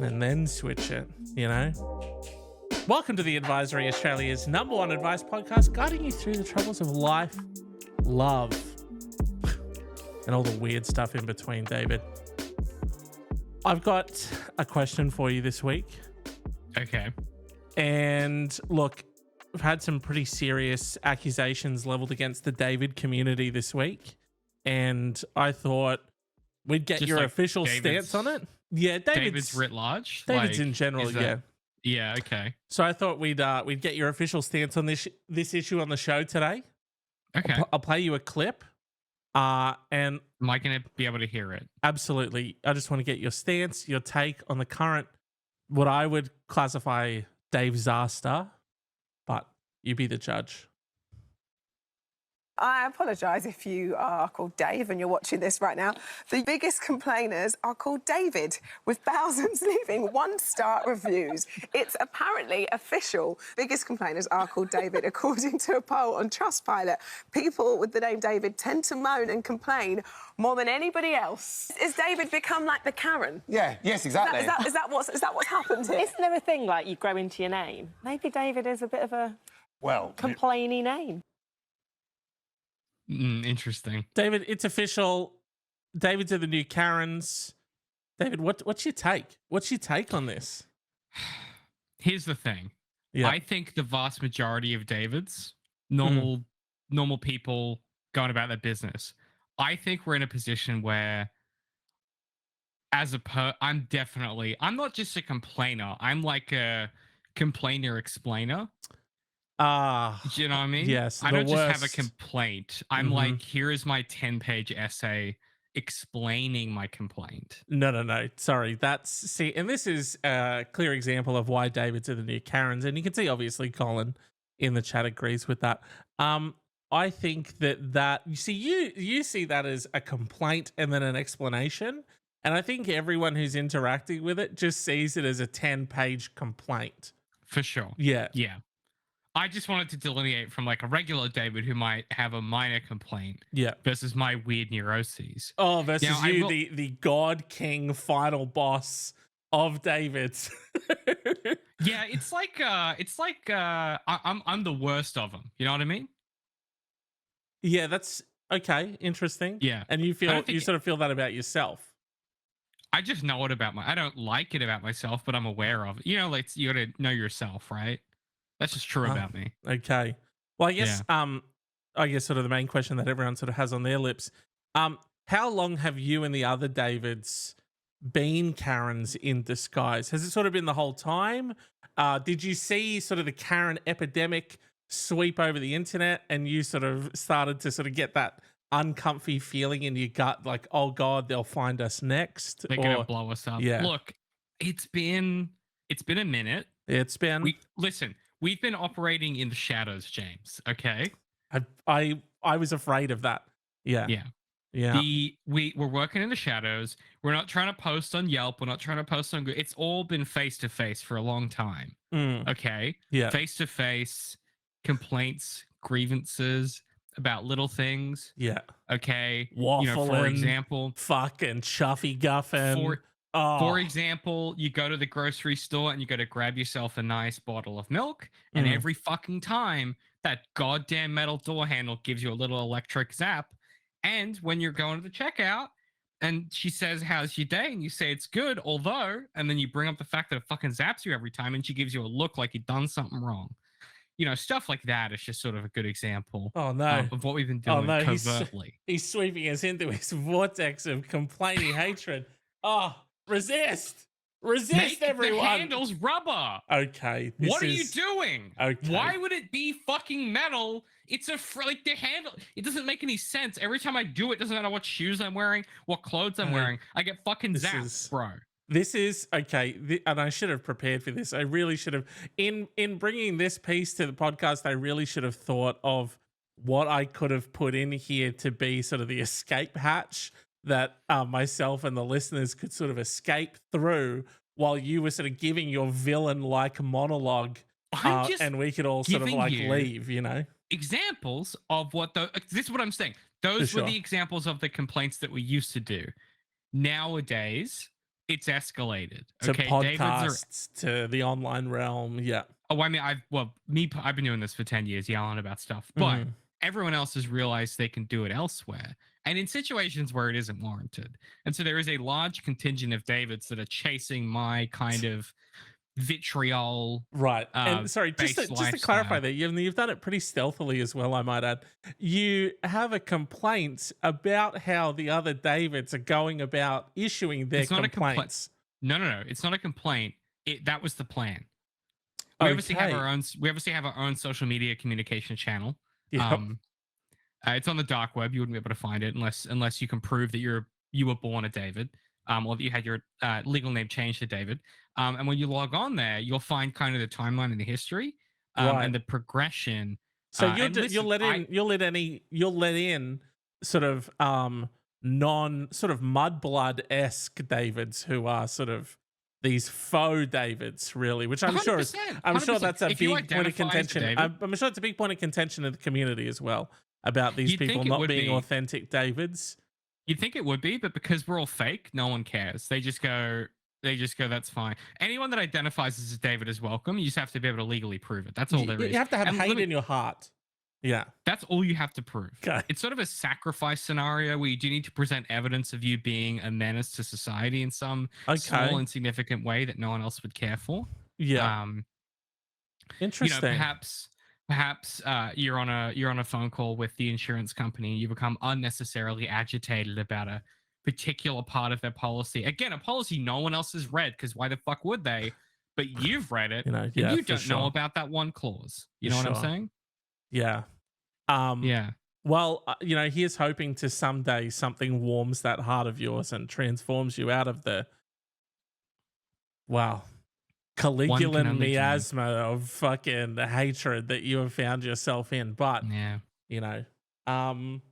and then switch it, you know? Welcome to The Advisory, Australia's #1 advice podcast, guiding you through the troubles of life, love, and all the weird stuff in between, David. I've got a question for you this week. Okay. And look, we've had some pretty serious accusations leveled against the David community this week. And I thought we'd get Just your like official David's- stance on it. Yeah, David's writ large? David's Like, in general, is yeah. that- Yeah, okay. So I thought we'd get your official stance on this issue on the show today. Okay. I'll play you a clip. And Am I going to be able to hear it? absolutely, I just want to get your stance, your take on the current, what I would classify Dave Zaster, but you be the judge. I apologise if you are called Dave and you're watching this right now. The biggest complainers are called David, with thousands leaving 1-star reviews. It's apparently official. Biggest complainers are called David, according to a poll on Trustpilot. People with the name David tend to moan and complain more than anybody else. Has David become like the Karen? Yes, exactly. Is that what's happened here? Isn't there a thing like you grow into your name? Maybe David is a bit of a Well, complainy name. Interesting. David, it's official. David's are the new Karens. David, what's your take? What's your take on this? Here's the thing. Yeah. I think the vast majority of Davids, normal people going about their business, I think we're in a position where I'm not just a complainer. I'm like a complainer explainer. Do you know what I mean? Yes. I don't just have a worst. complaint. I'm like, here is my 10-page essay explaining my complaint. No. Sorry. And this is a clear example of why David's are the new Karens. And you can see, obviously, Colin in the chat agrees with that. I think that you see that as a complaint and then an explanation. And I think everyone who's interacting with it just sees it as a 10-page complaint. For sure. Yeah. Yeah. I just wanted to delineate from like a regular David who might have a minor complaint Yeah. versus my weird neuroses. Oh, versus Now, you, the God King final boss of David's. Yeah, it's like I'm the worst of them. You know what I mean? Yeah, that's okay. Interesting. Yeah. And you think sort of feel that about yourself. I just know it about I don't like it about myself, but I'm aware of it. You know, like you gotta know yourself, right? That's just true about me. Okay. Well, I guess sort of the main question that everyone sort of has on their lips. How long have you and the other Davids been Karens in disguise? Has it sort of been the whole time? Did you see sort of the Karen epidemic sweep over the internet and you sort of started to sort of get that uncomfy feeling in your gut, like, oh God, they'll find us next? They're gonna blow us up. Yeah. Look, it's been a minute. We've been operating in the shadows, James. Okay. I was afraid of that. Yeah. Yeah. We're working in the shadows. We're not trying to post on Yelp. We're not trying to post on Google. It's all been face to face for a long time. Okay. Yeah. Face to face complaints, grievances about little things. Yeah. Okay. Waffling, for example, fucking chuffy guffin. For example, you go to the grocery store and you go to grab yourself a nice bottle of milk, and every fucking time that goddamn metal door handle gives you a little electric zap. And when you're going to the checkout and she says, "How's your day?" and you say it's good, although, and then you bring up the fact that it fucking zaps you every time and she gives you a look like you've done something wrong. You know, stuff like that is just sort of a good example Oh no. of what we've been doing covertly. He's sweeping us into his vortex of complaining hatred. Oh, resist, Make everyone. the handles rubber. Okay. What are you doing? Okay. Why would it be fucking metal? It's like the handle. It doesn't make any sense. Every time I do it, doesn't matter what shoes I'm wearing, what clothes I'm wearing. I get fucking zapped, bro. This is okay, and I should have prepared for this. I really should have. In bringing this piece to the podcast, I really should have thought of what I could have put in here to be sort of the escape hatch that myself and the listeners could sort of escape through while you were sort of giving your villain-like monologue, and we could all sort of like leave, you know? Examples of what this is what I'm saying. Those were the examples of the complaints that we used to do. Nowadays, it's escalated. To Okay, podcasts, to the online realm. Yeah. Oh, I mean, I've been doing this for 10 years, yelling about stuff, but Mhm. everyone else has realized they can do it elsewhere and in situations where it isn't warranted. And so there is a large contingent of Davids that are chasing my kind of vitriol Right. And sorry, based just to clarify lifestyle. there, you've done it pretty stealthily as well, I might add. You have a complaint about how the other Davids are going about issuing their It's not a complaint. complaints. No. It's not a complaint. That was the plan. We obviously Okay. have our own social media communication channel. Yep. It's on the dark web. You wouldn't be able to find it unless you can prove that you were born a David, or that you had your legal name changed to David. And when you log on there, you'll find kind of the timeline and the history, Right. and the progression. So and you'll listen, let in sort of sort of mudblood-esque Davids who are sort of these faux Davids, really, which I'm sure 100%. that's a If you big point of identify as a contention. David- I'm sure it's a big point of contention in the community as well about these You'd people think it not would being be. authentic Davids. You'd think it would be, but because we're all fake, no one cares. They just go, that's fine. Anyone that identifies as a David is welcome. You just have to be able to legally prove it. That's all there is. You have to have And hate in your heart. Yeah. That's all you have to prove. Okay. It's sort of a sacrifice scenario where you do need to present evidence of you being a menace to society in some small, insignificant way that no one else would care for. Yeah. Interesting. Perhaps you're on a phone call with the insurance company. You become unnecessarily agitated about a particular part of their policy. Again, a policy no one else has read, because why the fuck would they? But you've read it, and you don't know about that one clause. You know what I'm saying? Yeah. Yeah. Well, here's hoping to someday something warms that heart of yours and transforms you out of the Caligulan miasma of fucking hatred that you have found yourself in. But to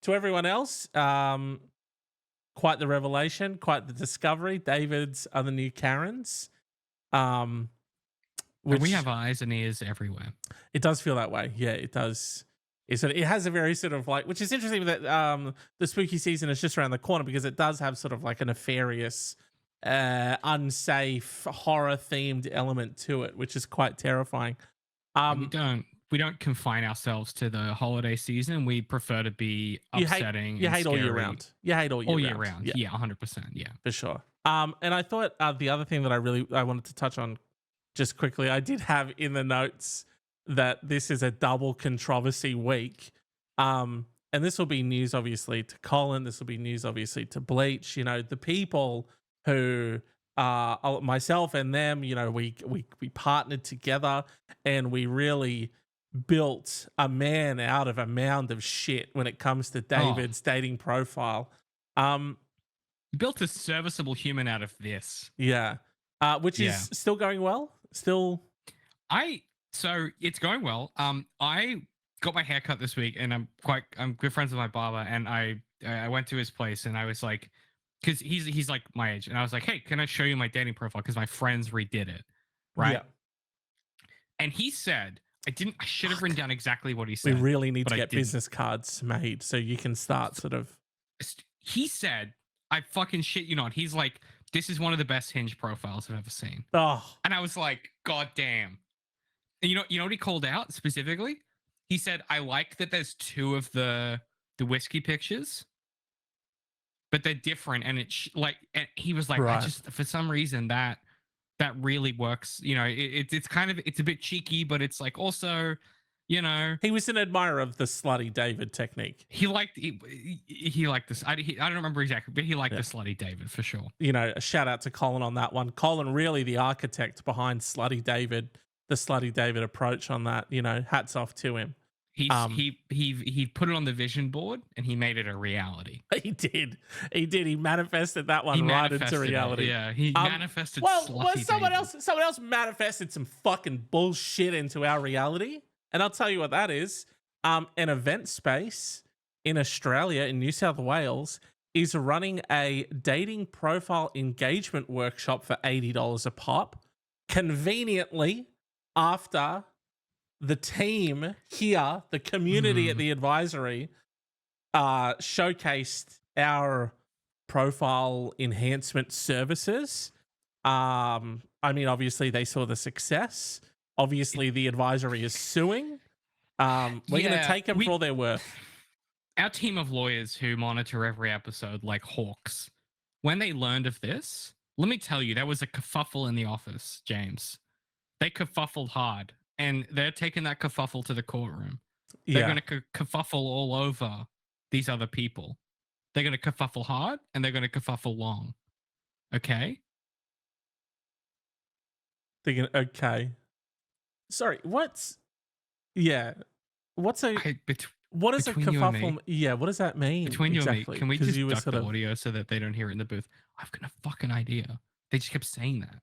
everyone else, quite the revelation, quite the discovery. Davids are the new Karens. Which, we have eyes and ears everywhere. It does feel that way. Yeah, it does. It has a very sort of like, which is interesting that the spooky season is just around the corner, because it does have sort of like a nefarious, unsafe, horror-themed element to it, which is quite terrifying. We don't confine ourselves to the holiday season. We prefer to be upsetting. You hate all year round. You hate all year round. Yeah, 100%. Yeah, for sure. And I thought the other thing that I wanted to touch on just quickly, I did have in the notes that this is a double controversy week. And this will be news, obviously, to Colin. This will be news, obviously, to Bleach. The people who myself and them, we partnered together and we really built a man out of a mound of shit when it comes to David's dating profile. Built a serviceable human out of this. Yeah. Which is still going well. So it's going well. I got my hair cut this week, and I'm good friends with my barber, and I went to his place, and I was like, because he's like my age, and I was like, hey, can I show you my dating profile? Because my friends redid it, right? Yeah. And he said, I should have written down exactly what he said. We really need to get business cards made so you can start sort of. He said, I fucking shit you not. He's like, this is one of the best Hinge profiles I've ever seen. Oh. And I was like, God damn. And you know what he called out specifically? He said, I like that there's two of the whiskey pictures, but they're different. And and he was like, I just, for some reason that really works. It's a bit cheeky, but it's like also, he was an admirer of the slutty David technique. He liked this. I don't remember exactly, but he liked the slutty David for sure. A shout out to Colin on that one. Colin, really the architect behind slutty David, the slutty David approach on that. Hats off to him. He put it on the vision board and he made it a reality. He did. He manifested that one right into reality. Yeah, he manifested. Someone else manifested some fucking bullshit into our reality. And I'll tell you what that is. An event space in Australia, in New South Wales, is running a dating profile engagement workshop for $80 a pop. Conveniently, after the team here, the community at the advisory, showcased our profile enhancement services. I mean, obviously they saw the success. Obviously, the advisory is suing. We're going to take them for all they're worth. Our team of lawyers who monitor every episode like hawks, when they learned of this, let me tell you, there was a kerfuffle in the office, James. They kerfuffled hard, and they're taking that kerfuffle to the courtroom. They're going to kerfuffle all over these other people. They're going to kerfuffle hard, and they're going to kerfuffle long. Okay? They're going to, okay. Sorry, what's... Yeah. What's a... What is a kerfuffle? Yeah, what does that mean? Between exactly? you and me, can we just duck the audio so that they don't hear it in the booth? I've got a fucking idea. They just kept saying that.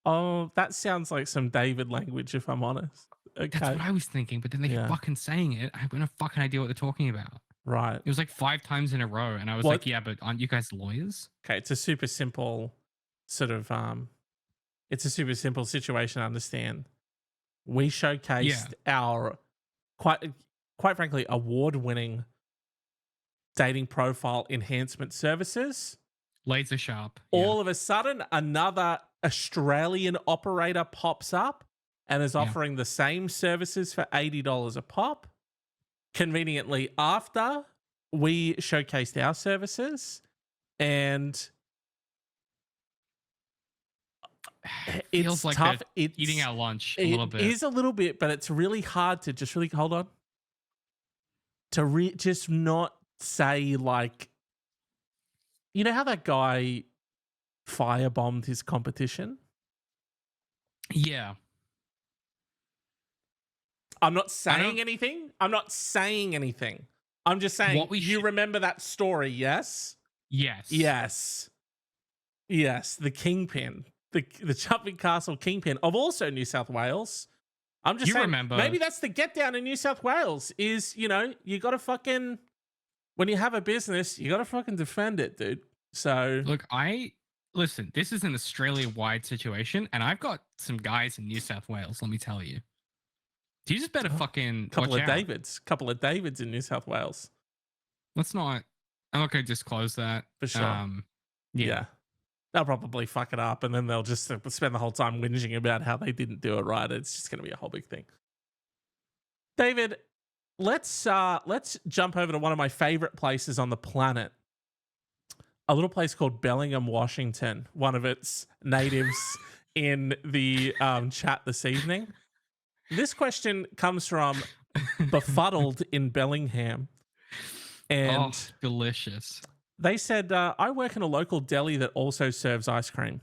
Oh, that sounds like some David language, if I'm honest. Okay. That's what I was thinking, but then they kept fucking saying it. I have no fucking idea what they're talking about. Right. It was like 5 times in a row, and I was like, yeah, but aren't you guys lawyers? Okay, it's a super simple sort of... It's a super simple situation to understand. We showcased our... quite frankly, award-winning dating profile enhancement services. Laser sharp. All of a sudden, another Australian operator pops up and is offering the same services for $80 a pop. Conveniently, after we showcased our services, and feels it's like tough. It's eating our lunch a little bit. It is a little bit, but it's really hard to just really hold on. To just not say, like, you know how that guy firebombed his competition? Yeah. I'm not saying anything. I'm not saying anything. I'm just saying, you remember that story, yes? Yes. Yes. Yes, the kingpin. The Jumping Castle kingpin of also New South Wales. I'm just saying, remember. Maybe that's the get down in New South Wales is, you know, you got to fucking, when you have a business, you got to fucking defend it, dude. So look, listen, this is an Australia-wide situation, and I've got some guys in New South Wales, let me tell you. You just better fucking couple watch of out. Couple of Davids in New South Wales. I'm not going to disclose that. For sure. Yeah. They'll probably fuck it up, and then they'll just spend the whole time whinging about how they didn't do it right. It's just going to be a whole big thing. David, let's jump over to one of my favorite places on the planet. A little place called Bellingham, Washington. One of its natives in the chat this evening. This question comes from Befuddled in Bellingham. And delicious. They said, I work in a local deli that also serves ice cream.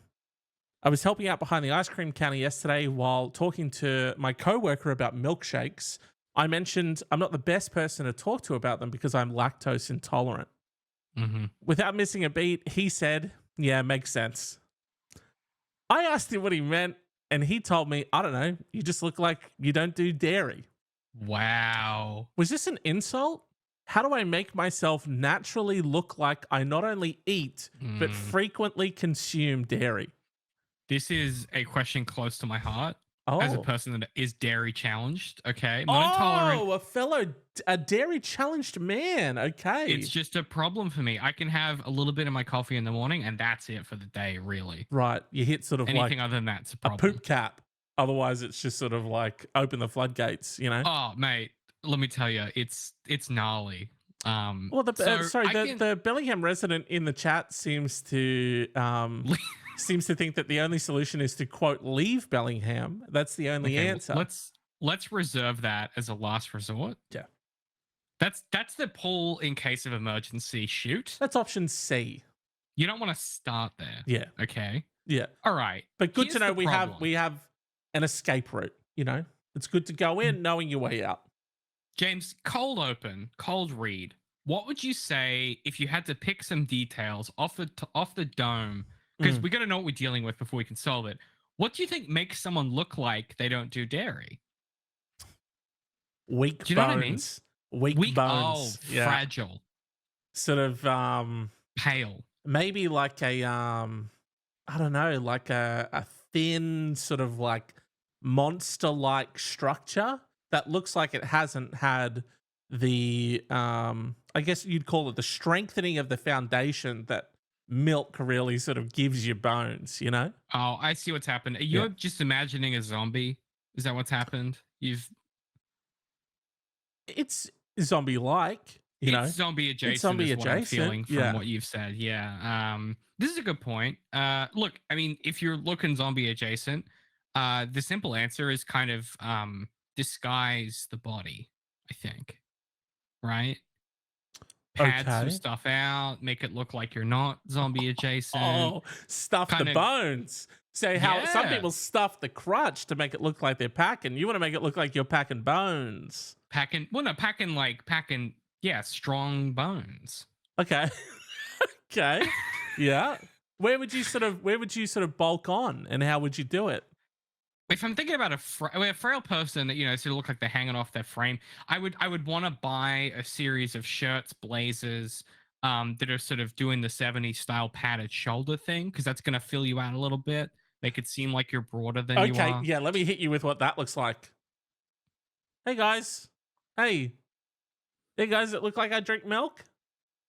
I was helping out behind the ice cream counter yesterday while talking to my coworker about milkshakes. I mentioned I'm not the best person to talk to about them because I'm lactose intolerant. Mm-hmm. Without missing a beat, he said, yeah, makes sense. I asked him what he meant, and he told me, I don't know, you just look like you don't do dairy. Wow. Was this an insult? How do I make myself naturally look like I not only eat, but frequently consume dairy? This is a question close to my heart. As a person that is dairy challenged, okay? Not intolerant. A dairy challenged man, okay. It's just a problem for me. I can have a little bit of my coffee in the morning, and that's it for the day, really. Right. You hit sort of anything other than that's a problem. A poop cap. Otherwise, it's just sort of like open the floodgates, you know? Oh, mate. Let me tell you, it's gnarly. Well, the Bellingham resident in the chat seems to think that the only solution is to quote leave Bellingham. That's the only answer. Let's reserve that as a last resort. Yeah, that's the pull in case of emergency shoot. That's option C. You don't want to start there. Yeah. Okay. Yeah. All right. But good to know we have an escape route. You know, it's good to go in knowing your way out. James, cold open, cold read. What would you say if you had to pick some details off the dome? Because we got to know what we're dealing with before we can solve it. What do you think makes someone look like they don't do dairy? Weak do you know bones. What I mean? Weak bones. Oh, fragile. Sort of pale. Maybe like a I don't know, like a thin sort of like monster-like structure that looks like it hasn't had the I I guess you'd call it the strengthening of the foundation that milk really sort of gives you bones, you know? Oh, I see what's happened. Yeah. You're just imagining a zombie. Is that what's happened? It's zombie-like, you know? It's zombie adjacent. It's zombie is what I'm adjacent, feeling from yeah. what you've said. Yeah. This is a good point. Look, I mean, if you're looking zombie adjacent, the simple answer is kind of disguise the body. I think, right? Pad some Okay. stuff out, make it look like you're not zombie adjacent. Oh, stuff the Kind of- bones. Say how some Yeah. people stuff the crutch to make it look like they're packing. You want to make it look like you're packing bones. Packing, yeah, strong bones. Okay. Okay. Yeah. Where would you sort of bulk on, and how would you do it? If I'm thinking about a frail person that, you know, sort of look like they're hanging off their frame, I would want to buy a series of shirts, blazers, that are sort of doing the 70s style padded shoulder thing, because that's going to fill you out a little bit, make it seem like you're broader than you Okay, are. yeah, let me hit you with what that looks like. Hey guys. Hey. Hey guys that look like I drink milk?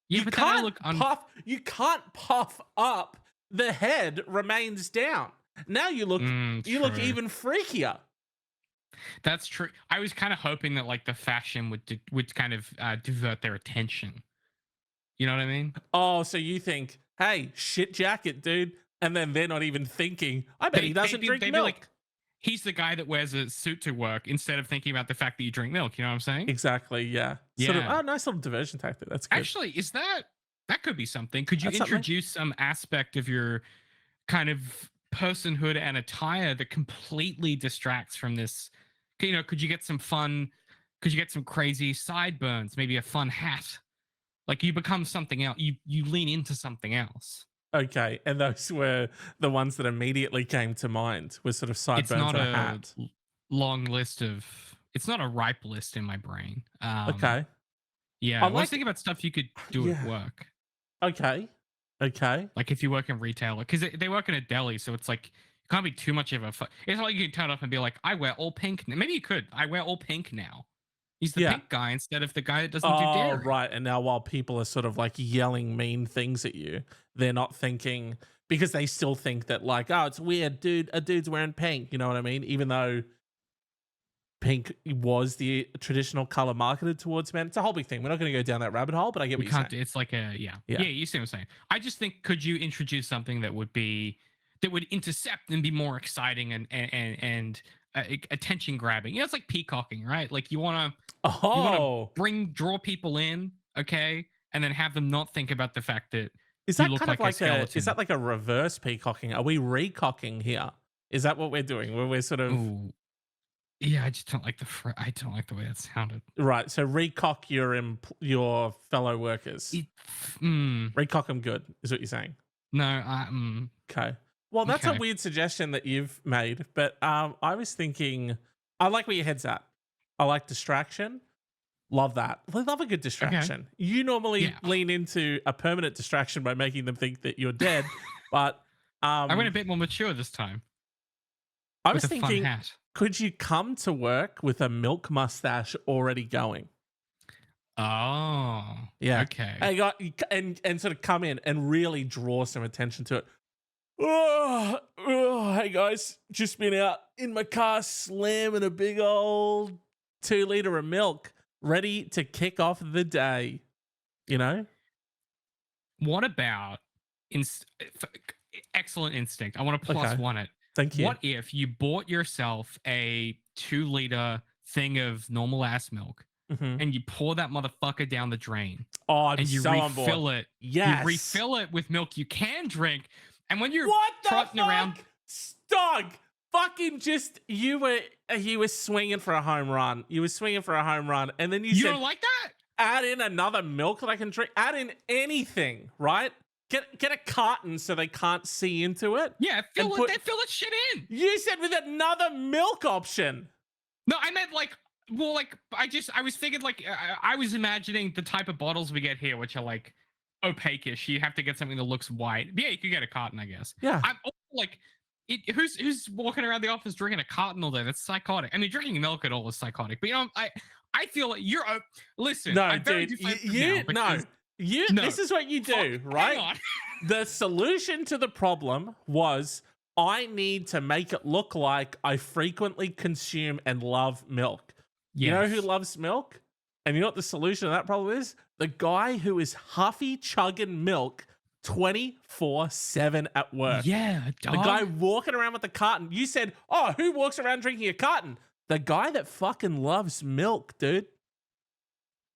Yeah, You but then I can't look you can't puff up. The head remains down. Now you look you look true. even freakier. That's true. I was kind of hoping that like the fashion would kind of divert their attention. You know what I mean? Oh, so you think, hey, shit jacket, dude. And then they're not even thinking, I bet he doesn't drink they'd milk. be like, he's the guy that wears a suit to work, instead of thinking about the fact that you drink milk. You know what I'm saying? Exactly, yeah. Sort of, Yeah. oh, nice little diversion tactic. That's good. Actually, that could be something. Could you That's something. introduce some aspect of your kind of personhood and attire that completely distracts from this? You know, could you get some crazy sideburns, maybe a fun hat? Like you become something else. You lean into something else. Okay, and those were the ones that immediately came to mind, was sort of It's sideburns not and a a hat. long list of. It's not a ripe list in my brain. Okay. Yeah, I I was like- thinking about stuff you could do Yeah. at work. Okay. Okay. Like if you work in retail, because they work in a deli, so it's like you can't be too much of a. It's not like you can turn up and be like, I wear all pink. Maybe you could. I wear all pink now. He's the Yeah. pink guy instead of the guy that doesn't do Oh, dairy. right. And now while people are sort of like yelling mean things at you, they're not thinking, because they still think that like, oh, it's weird, dude. A dude's wearing pink. You know what I mean? Even though pink was the traditional color marketed towards men. It's a whole big thing. We're not going to go down that rabbit hole, but I get what We you're can't. saying. It's like a Yeah. You see what I'm saying? I just think, could you introduce something that would intercept and be more exciting and attention grabbing? You know, it's like peacocking, right? Like you want to Oh, draw people in, okay, and then have them not think about the fact that is you that look kind of like a like skeleton. is that like a reverse peacocking? Are we recocking here? Is that what we're doing? Where we're sort of Ooh. Yeah, I just don't like I don't like the way that sounded. right? So recock your fellow workers. Recock them good is what you're saying. No, Okay. Well, that's a Okay. weird suggestion that you've made, but I was thinking, I like where your head's at. I like distraction. Love that. I love a good distraction. You normally Yeah. lean into a permanent distraction by making them think that you're dead, but I went a bit more mature this time. I was with a fun thinking, hat. could you come to work with a milk mustache already going? Oh, Yeah. okay. And sort of come in and really draw some attention to it. Oh, hey guys, just been out in my car slamming a big old 2 liter of milk, ready to kick off the day. You know? What about excellent instinct? I want to plus Okay. one it. Thank you. What if you bought yourself a 2-liter thing of normal ass milk Mhm. and you pour that motherfucker down the drain Oh, I'm and you so on board. refill it? Yes. You refill it with milk you can drink, and when you're What the trotting fuck? around, Stog! Fucking just you were swinging for a home run. You were swinging for a home run, and then you you said, don't like that? add in another milk that I can drink. Add in anything, right? Get a carton so they can't see into it. Yeah, They fill that shit in. You said with another milk option. No, I meant like, well, like I was thinking like I was imagining the type of bottles we get here, which are like opaque-ish. You have to get something that looks white. Yeah, you could get a carton, I guess. Yeah. I'm also like, who's walking around the office drinking a carton all day? That's psychotic. I mean, drinking milk at all is psychotic. But I feel like you're. Listen, No, I'm very dude, defensive you now because no. This is what you do, right? Hang on. The solution to the problem was I need to make it look like I frequently consume and love milk. You know who loves milk? And you know what the solution to that problem is? The guy who is huffy chugging milk 24/7 at work. Yeah, dog. The guy walking around with the carton. You said, oh, who walks around drinking a carton? The guy that fucking loves milk, dude.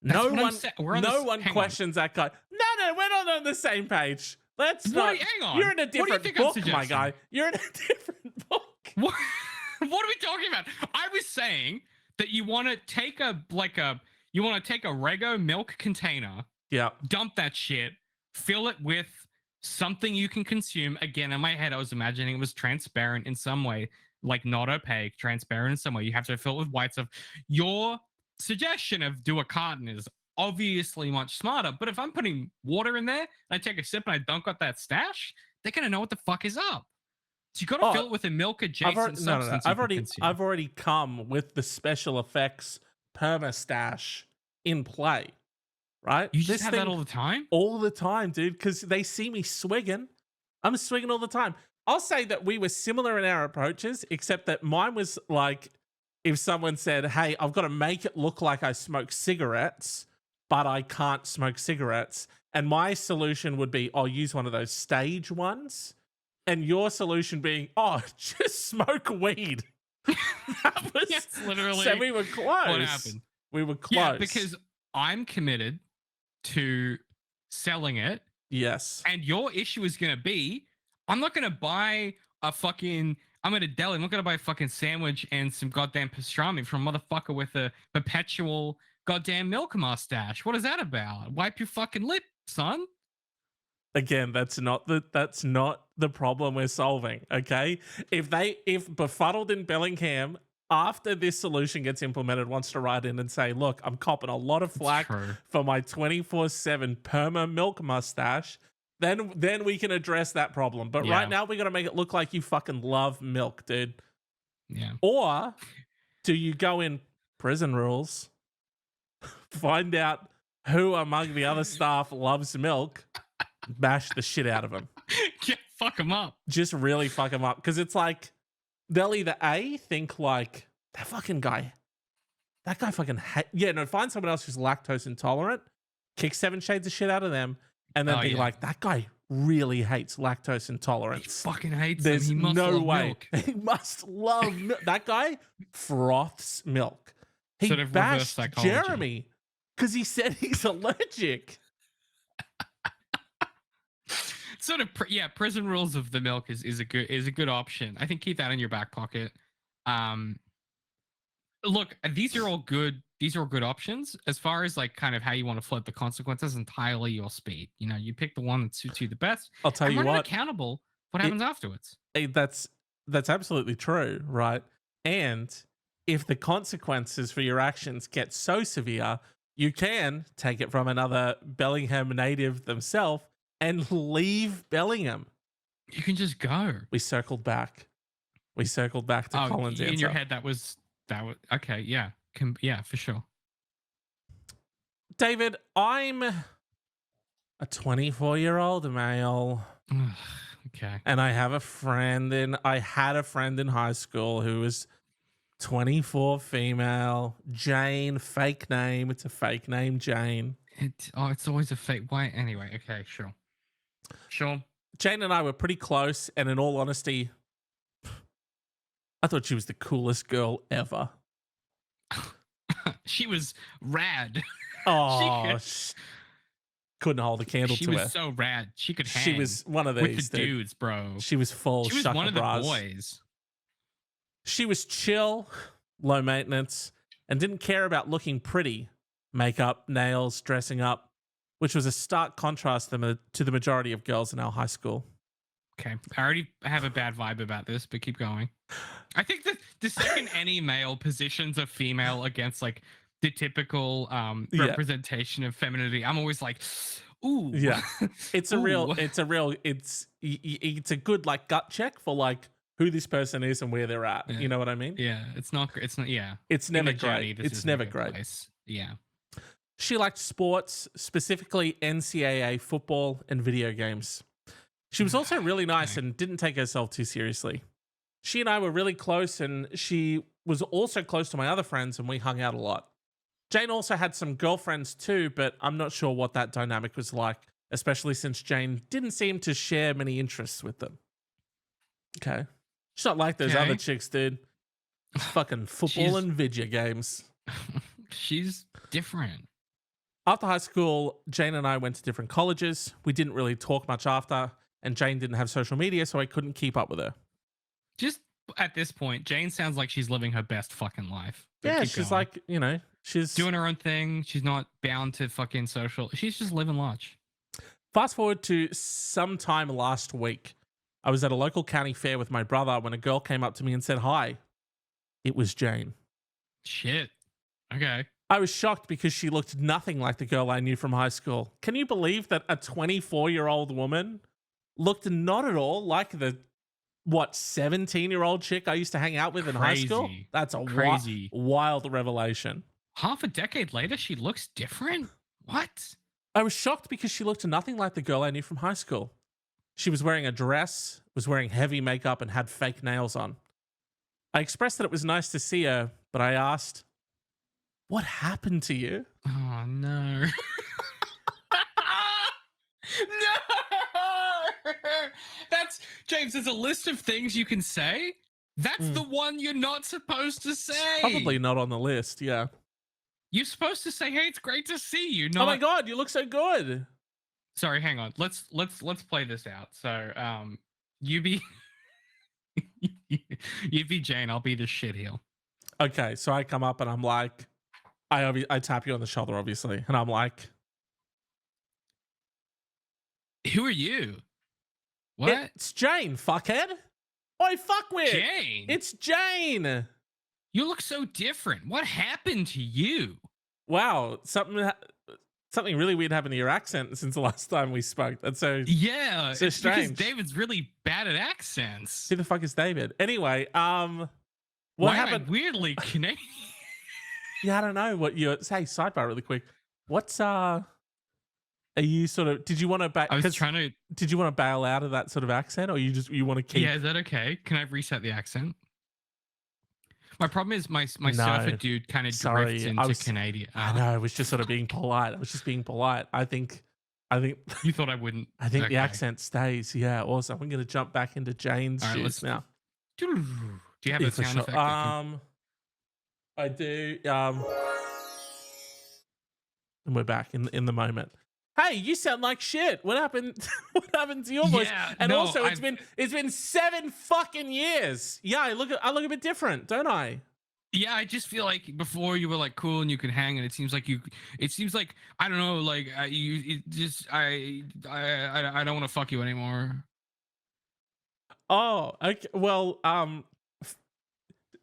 No one questions that guy. No, we're not on the same page. Let's not. Hang on. You're in a different book, my guy. You're in a different book. What are we talking about? I was saying that you want to take a Rego milk container, dump that shit, fill it with something you can consume. Again, in my head, I was imagining it was transparent in some way, like not opaque, transparent in some way. You have to fill it with white stuff. Your suggestion of do a carton is obviously much smarter, but if I'm putting water in there and I take a sip and I dunk up that stash, they're gonna know what the fuck is up. So you got to fill it with a milk adjacent substance. I've already come with the special effects perma stash in play, right? You just have that all the time? All the time, dude, because they see me swigging. I'm swigging all the time. I'll say that we were similar in our approaches, except that mine was like if someone said, hey, I've got to make it look like I smoke cigarettes, but I can't smoke cigarettes. And my solution would be, I'll use one of those stage ones. And your solution being, oh, just smoke weed. That was literally. So we were close. What happened? We were close. Yeah, because I'm committed to selling it. Yes. And your issue is going to be, I'm not going to buy I'm at a deli. I'm not going to buy a fucking sandwich and some goddamn pastrami from a motherfucker with a perpetual goddamn milk mustache. What is that about? Wipe your fucking lip, son. Again, that's not the problem we're solving, okay? If Befuddled in Bellingham, after this solution gets implemented, wants to write in and say, look, I'm copping a lot of flack for my 24/7 perma milk mustache, then we can address that problem. But right now, we got to make it look like you fucking love milk, dude. Yeah. Or do you go in prison rules, find out who among the other staff loves milk, bash the shit out of them. Yeah, fuck them up. Just really fuck them up. Because it's like, they'll either A, think like, that guy fucking find someone else who's lactose intolerant, kick 7 shades of shit out of them, and then be like, that guy really hates lactose intolerance. He fucking hates There's them. He must no love way. milk. He must love milk. That guy froths milk. He Sort of bashed reverse psychology. Jeremy because he said he's allergic. Sort of, prison rules of the milk is a good option. I think keep that in your back pocket. Look, these are all good options. As far as like kind of how you want to float the consequences, entirely your speed. You know, you pick the one that suits you the best. I'll tell you what, accountable. What happens afterwards? That's absolutely true, right? And if the consequences for your actions get so severe, you can take it from another Bellingham native themselves and leave Bellingham. You can just go. We circled back to Colin's answer. In your head, that was okay. Yeah, for sure. David, I'm a 24-year-old male. Okay. And I had a friend in high school who was 24, female, Jane, fake name. It's a fake name, Jane. It's always a fake. Why? Anyway, okay, sure. Jane and I were pretty close, and in all honesty, I thought she was the coolest girl ever. She was rad. Oh, couldn't hold a candle to her. She was so rad. She could hang. She was one of these with the dudes, bro. She was full. She was one of the boys. She was chill, low maintenance, and didn't care about looking pretty. Makeup, nails, dressing up, which was a stark contrast to the majority of girls in our high school. Okay, I already have a bad vibe about this, but keep going. I think that the second any male positions a female against like the typical representation of femininity, I'm always like, ooh. Yeah. It's a good like gut check for like, who this person is and where they're at. Yeah. You know what I mean? Yeah, it's not. It's not. Yeah, It's In never the journey, great. this It's isn't a never good great. place. Yeah. She liked sports, specifically NCAA football and video games. She was also really nice and didn't take herself too seriously. She and I were really close, and she was also close to my other friends, and we hung out a lot. Jane also had some girlfriends too, but I'm not sure what that dynamic was like, especially since Jane didn't seem to share many interests with them. Okay. She's not like those other chicks, dude. Fucking football and video games. She's different. After high school, Jane and I went to different colleges. We didn't really talk much after, and Jane didn't have social media, so I couldn't keep up with her. Just at this point, Jane sounds like she's living her best fucking life. But Yeah, keep she's going. like, you know, she's doing her own thing. She's not bound to fucking social. She's just living large. Fast forward to sometime last week. I was at a local county fair with my brother when a girl came up to me and said hi. It was Jane. Shit. Okay. I was shocked because she looked nothing like the girl I knew from high school. Can you believe that a 24-year-old woman looked not at all like the 17-year-old chick I used to hang out with in high school? Crazy. That's a Crazy. wild revelation. Half a decade later, she looks different? What? I was shocked because she looked nothing like the girl I knew from high school. She was wearing a dress, was wearing heavy makeup, and had fake nails on. I expressed that it was nice to see her, but I asked, "What happened to you?" Oh, no. No! That's, James, there's a list of things you can say. That's the one you're not supposed to say. Probably not on the list, yeah. You're supposed to say, "Hey, it's great to see you." Not, Oh my God, you look so good. sorry, hang on. Let's play this out. So, you be you be Jane. I'll be the shitheel. Okay, so I come up and I'm like, I tap you on the shoulder, obviously, and I'm like, Who are you? What? "It's Jane, fuckhead. Oi, fuckwit. Jane. It's Jane." You look so different. What happened to you? Wow, something really weird happened to your accent since the last time we spoke. That's so Yeah, So it's because strange. David's really bad at accents. Who the fuck is David? Anyway, what Why happened? am I weirdly Canadian? Yeah, I don't know what you say. Sidebar, really quick. What's Are you sort of? Did you want to I was trying to. Did you want to bail out of that sort of accent, or you want to keep? Yeah, is that okay? Can I reset the accent? My problem is my No. surfer dude kind of Sorry, drifts I into was- Canadian. I know. I was just sort of being polite. I was just being polite. I think. You thought I wouldn't. I think the Okay. accent stays. Yeah. Awesome. I'm going to jump back into Jane's All right, shoes let's- now. Do you have Yeah, a for sound sure. effect? that can- I do. And we're back in the moment. Hey, you sound like shit. What happened? What happened to your voice? Yeah, And no, also, it's been 7 fucking years. Yeah, I look a bit different, don't I? Yeah, I just feel like before you were like cool and you could hang, and it seems like I don't know, like I don't want to fuck you anymore. Oh, okay. Well,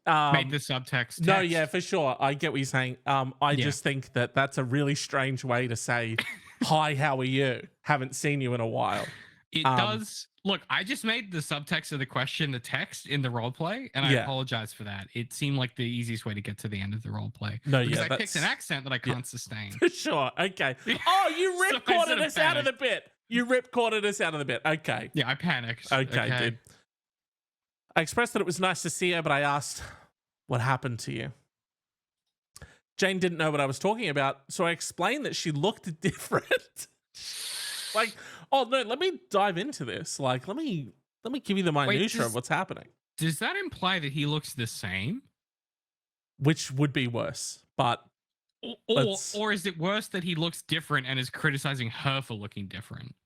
Made the subtext. no, text. yeah, for sure. I get what you're saying. I Yeah. just think that that's a really strange way to say, "Hi, how are you? Haven't seen you in a while." It does. Look, I just made the subtext of the question the text in the roleplay, and I Yeah. apologize for that. It seemed like the easiest way to get to the end of the roleplay. No, because yeah, I picked an that's- accent that I can't sustain. For sure. Okay. Oh, you So I ripcorded sort of us out of the panicked. bit. You ripcorded us out of the bit. Okay. Yeah, I panicked. Okay, dude. I expressed that it was nice to see her, but I asked, "What happened to you?" Jane didn't know what I was talking about, so I explained that she looked different. Like, oh no, let me dive into this. Like, let me give you the minutia of what's happening. Does that imply that he looks the same? Which would be worse, but Or is it worse that he looks different and is criticizing her for looking different?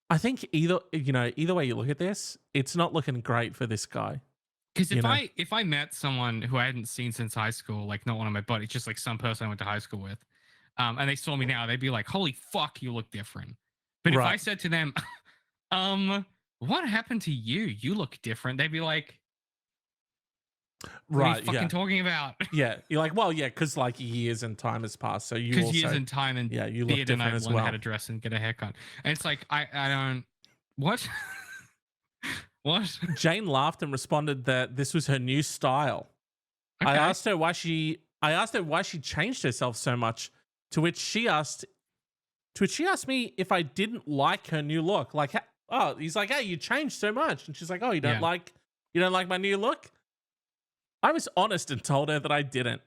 I think either way you look at this, it's not looking great for this guy. Because You know? if I met someone who I hadn't seen since high school, like not one of my buddies, just like some person I went to high school with, and they saw me now, they'd be like, "Holy fuck, you look different." But if I Right. said to them, "What happened to you? You look different," they'd be like, "What are Right, you fucking yeah. talking about?" Yeah, you're like, well, yeah, because like years and time has passed, so you Because also, years in time and yeah, you look Theodore and I different as learned well. how to dress and get a haircut, and it's like I don't what What? Jane laughed and responded that this was her new style. Okay. I asked her why she changed herself so much, to which she asked me if I didn't like her new look. Like, he's like, "Hey, you changed so much," and she's like, "Oh, you don't like my new look?" I was honest and told her that I didn't,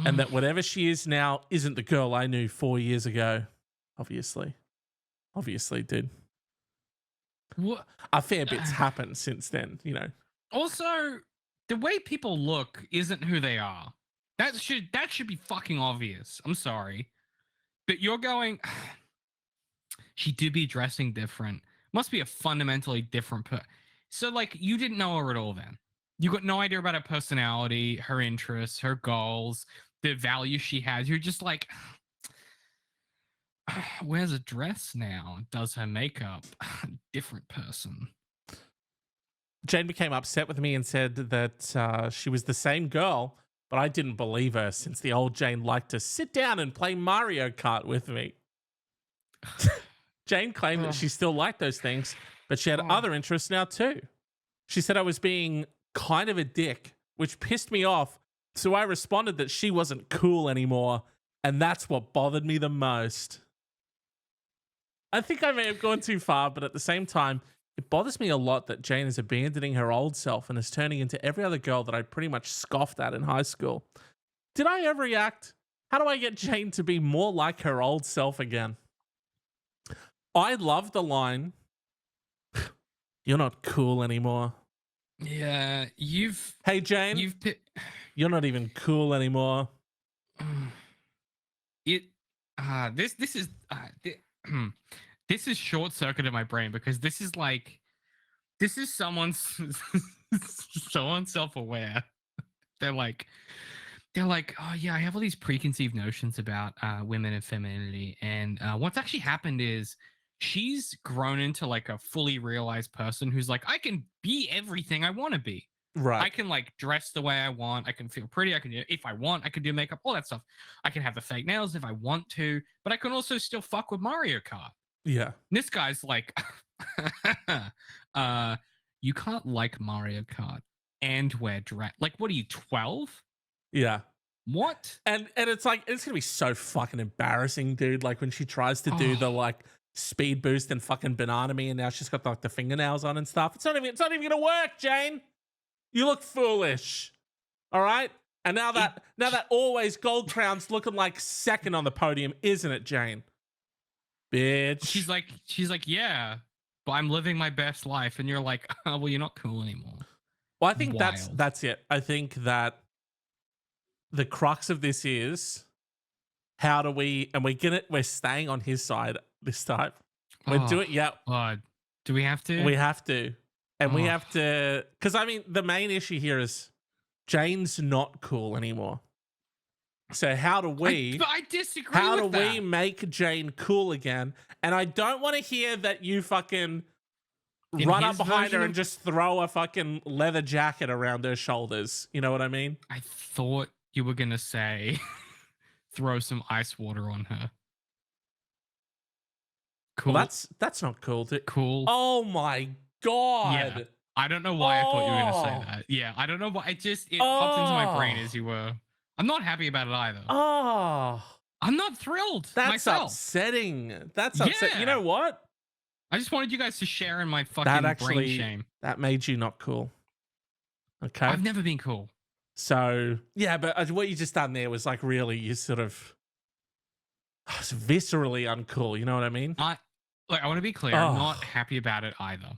and that whatever she is now isn't the girl I knew 4 years ago. Obviously, dude. What? A fair bit's happened since then, you know. Also, the way people look isn't who they are. That should be fucking obvious. I'm sorry, but you're going. She did be dressing different. Must be a fundamentally different So, like, you didn't know her at all then. You got no idea about her personality, her interests, her goals, the value she has. You're just like, wears a dress now, does her makeup. Different person. Jane became upset with me and said that she was the same girl, but I didn't believe her since the old Jane liked to sit down and play Mario Kart with me. Jane claimed that she still liked those things, but she had other interests now too. She said I was being kind of a dick, which pissed me off, so I responded that she wasn't cool anymore, and that's what bothered me the most. I think I may have gone too far, but at the same time, it bothers me a lot that Jane is abandoning her old self and is turning into every other girl that I pretty much scoffed at in high school. Did I overreact? How do I get Jane to be more like her old self again? I love the line, "You're not cool anymore." Yeah, Hey, Jane, you're not even cool anymore. This is short-circuited my brain because this is someone's someone self-aware. They're like, "Oh yeah, I have all these preconceived notions about women and femininity," and what's actually happened is she's grown into like a fully realized person who's like, I can be everything I want to be. Right. I can like dress the way I want. I can feel pretty. I can, if I want, I can do makeup, all that stuff. I can have the fake nails if I want to, but I can also still fuck with Mario Kart. Yeah. And this guy's like, you can't like Mario Kart and wear dress. Like, what are you, 12? Yeah. What? And it's like, it's gonna be so fucking embarrassing, dude. Like when she tries to do the like speed boost and fucking banana me, and now she's got like the fingernails on and stuff. It's not even gonna work, Jane. You look foolish. All right? And now that always gold crown's looking like second on the podium, isn't it, Jane? Bitch. She's like, yeah, but I'm living my best life. And you're like, oh, well, you're not cool anymore. Well, I think that's it. I think that the crux of this is how do we, and we're staying on his side this time. We're doing, yeah. Do we have to? We have to. And we have to, because I mean, the main issue here is Jane's not cool anymore. So how do we? I disagree. How do we make Jane cool again? And I don't want to hear that you fucking run up behind her and just throw a fucking leather jacket around her shoulders. You know what I mean? I thought you were gonna say throw some ice water on her. Cool. Well, that's not cool. Cool. Oh my God. Yeah. I don't know why I thought you were gonna say that. Yeah, I don't know why. It popped into my brain as you were. I'm not happy about it either. Oh, I'm not thrilled. That's myself. Upsetting. That's upsetting. You know what? I just wanted you guys to share in my fucking brain shame. That made you not cool. Okay. I've never been cool. So yeah, but what you just done there was like really, you sort of it's viscerally uncool. You know what I mean? I want to be clear. I'm not happy about it either.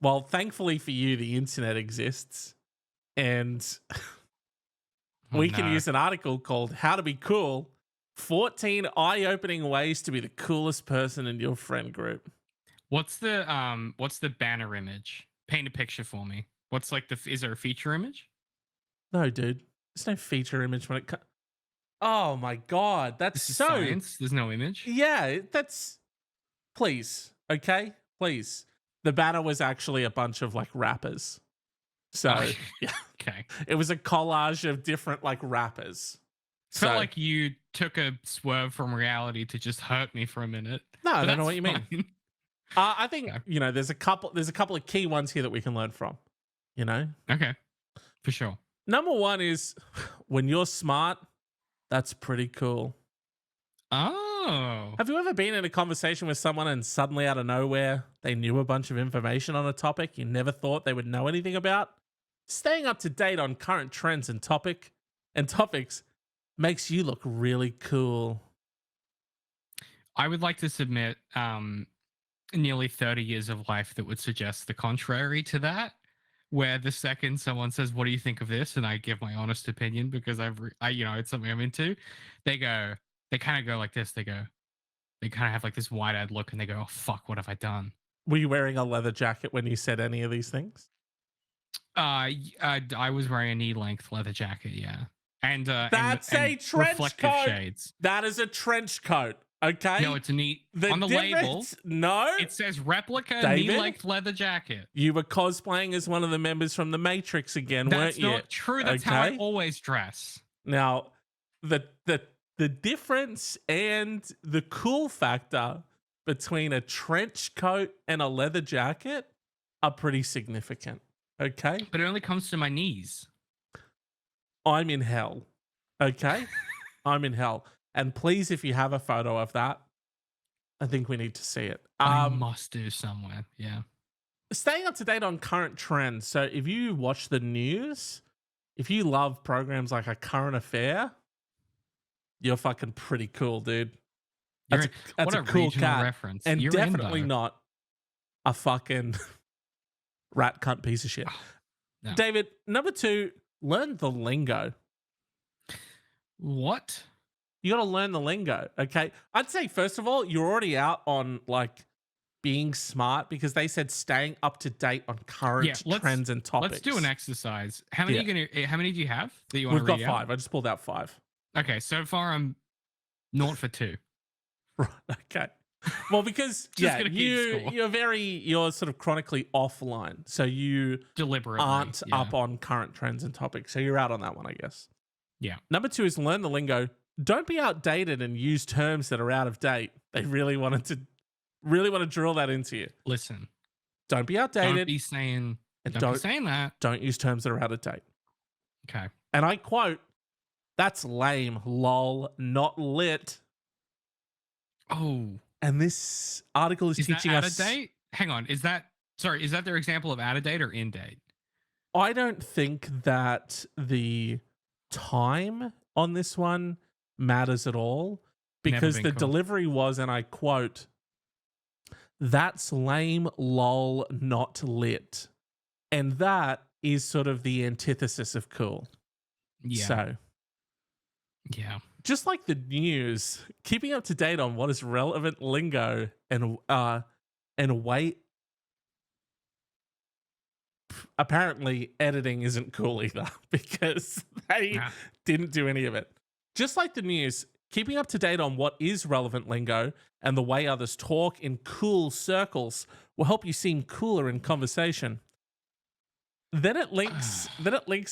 Well, thankfully for you, the internet exists, and we can use an article called "How to Be Cool: 14 Eye-Opening Ways to Be the Coolest Person in Your Friend Group." What's the banner image? Paint a picture for me. What's like is there a feature image? No, dude. There's no feature image when it comes. Oh my God, that's so science. There's no image. Yeah, that's. Please, okay, please. The banner was actually a bunch of like rappers. So yeah, okay. It was a collage of different like rappers. Felt like you took a swerve from reality to just hurt me for a minute. No, I don't know what you mean. I think Okay. there's a couple of key ones here that we can learn from. Okay, for sure. Number one is when you're smart, that's pretty cool. Oh, Have you ever been in a conversation with someone and suddenly out of nowhere they knew a bunch of information on a topic you never thought they would know anything about? Staying up to date on current trends and topics makes you look really cool. I would like to submit nearly 30 years of life that would suggest the contrary to that. Where the second someone says, "What do you think of this?" and I give my honest opinion because it's something I'm into, they kind of go like this. They kind of have like this wide-eyed look and they go, "Oh fuck, what have I done?" Were you wearing a leather jacket when you said any of these things? I was wearing a knee-length leather jacket, yeah, and That's a trench reflective coat. shades. That is a trench coat. Okay. No, it's a neat on the label. No, It says replica David? knee-length leather jacket. You were cosplaying as one of the members from the Matrix again, That's weren't you? not true. That's how I Okay. always dress. Now, the difference and the cool factor between a trench coat and a leather jacket are pretty significant. Okay. But it only comes to my knees. I'm in hell. Okay. I'm in hell. And please, if you have a photo of that, I think we need to see it. I must do somewhere. Yeah. Staying up to date on current trends. So if you watch the news, if you love programs like A Current Affair, you're fucking pretty cool, dude. That's what a a cool regional cat. reference. And You're in, definitely though. not a fucking rat cunt piece of shit. No. David, number 2, learn the lingo. What? You got to learn the lingo, okay? I'd say, first of all, you're already out on, like, being smart because they said staying up to date on current trends and topics. Let's do an exercise. How many how many do you have that you want We've to got read 5. I just pulled out 5. out? Okay, so far I'm 0 for 2. Right, okay. Well, because, gonna keep score. you're sort of chronically offline. So you Deliberately aren't up on current trends and topics. So you're out on that one, I guess. Yeah. Number 2 is learn the lingo. Don't be outdated and use terms that are out of date. They really want to drill that into you. Listen. Don't be outdated. Don't be saying that. Don't use terms that are out of date. Okay. And I quote, "That's lame, lol, not lit." Oh. And this article is teaching that out us. of date? Hang on. Is that their example of out of date or in date? I don't think that the time on this one matters at all because the delivery was, and I quote, "That's lame, lol, not lit." And that is sort of the antithesis of cool. Yeah. So, yeah. just like the news, keeping up to date on what is relevant lingo and wait. Apparently, editing isn't cool either because they didn't do any of it. Just like the news, keeping up to date on what is relevant lingo and the way others talk in cool circles will help you seem cooler in conversation. Then it links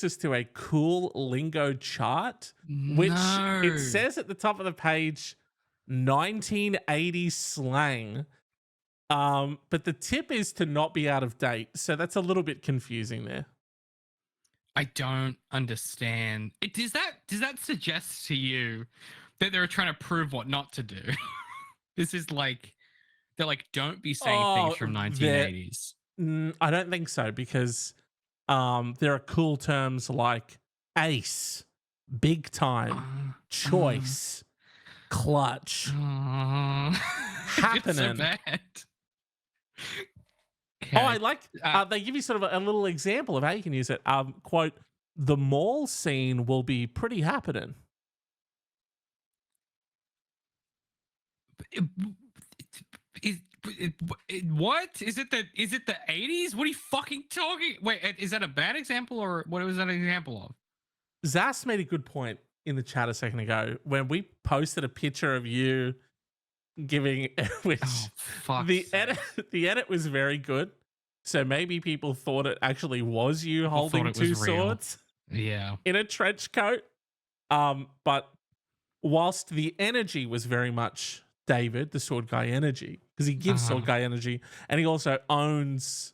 us to a cool lingo chart, which it says at the top of the page, 1980s slang. But the tip is to not be out of date. So that's a little bit confusing there. I don't understand. Does that suggest to you that they're trying to prove what not to do? This is like, they're like, don't be saying things from 1980s. I don't think so because there are cool terms like ace, big time, choice, clutch, happening. It's so bad. Okay. Oh, I like, they give you sort of a little example of how you can use it. Quote, "The mall scene will be pretty happening." What is it? Is it the 80s? What are you fucking talking? Wait, is that a bad example or what was that an example of? Zas made a good point in the chat a second ago when we posted a picture of you giving, which the edit was very good. So maybe people thought it actually was you holding 2 swords. Yeah. In a trench coat. But whilst the energy was very much David, the sword guy, energy because he gives sword guy energy, and he also owns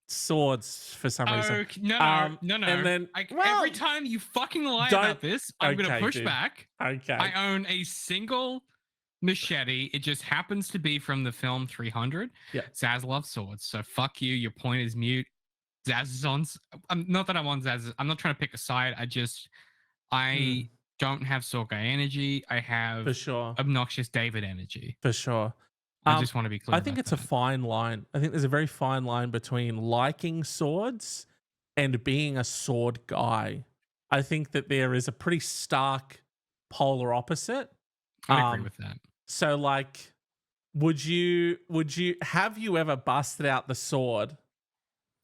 swords for some reason. Okay, no. And then every time you fucking lie don't- about this, I'm gonna okay, push dude. back. Okay. I own a single machete. It just happens to be from the film 300. Yeah. Zaz loves swords, so fuck you. Your point is mute. Zaz is on. Not that I'm on Zaz. I'm not trying to pick a side. I don't have sword guy energy. I have For sure. obnoxious David energy. For sure. I just want to be clear. I think it's a fine line. I think there's a very fine line between liking swords and being a sword guy. I think that there is a pretty stark polar opposite. I agree with that. So like, have you ever busted out the sword